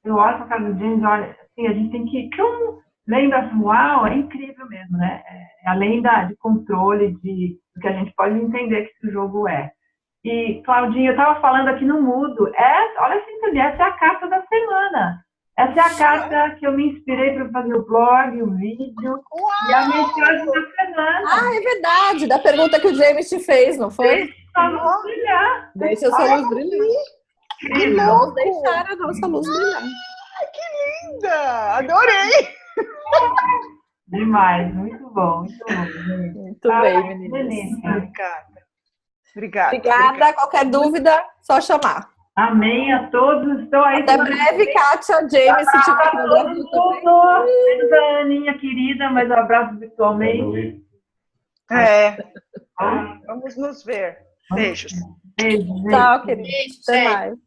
eu olho para a cara do James, olha, assim, a gente tem que... Lembra, uau, é incrível mesmo, né? Além de controle do que a gente pode entender que esse jogo é. E, Claudinha, eu estava falando aqui no mudo, olha a sintonia, essa é a carta da semana. Essa é a carta que eu me inspirei para fazer o blog, o vídeo. Uau! E a mensagem da semana. É verdade, da pergunta que o James te fez, não foi? Deixa a luz brilhar. Deixa a sua luz brilhar. Vamos deixar a nossa luz brilhar. Que linda! Adorei! Demais, muito bom, muito bom. Muito bem, meninas. Obrigada. Qualquer dúvida, só chamar. Amém a todos. Estou aí. Até breve, Kátia, James, se tiver aqui no Brasil também. Menos a Aninha querida, mas um abraço virtualmente. Vamos nos ver. Beijos. Beijo. Tchau, querida. Até mais.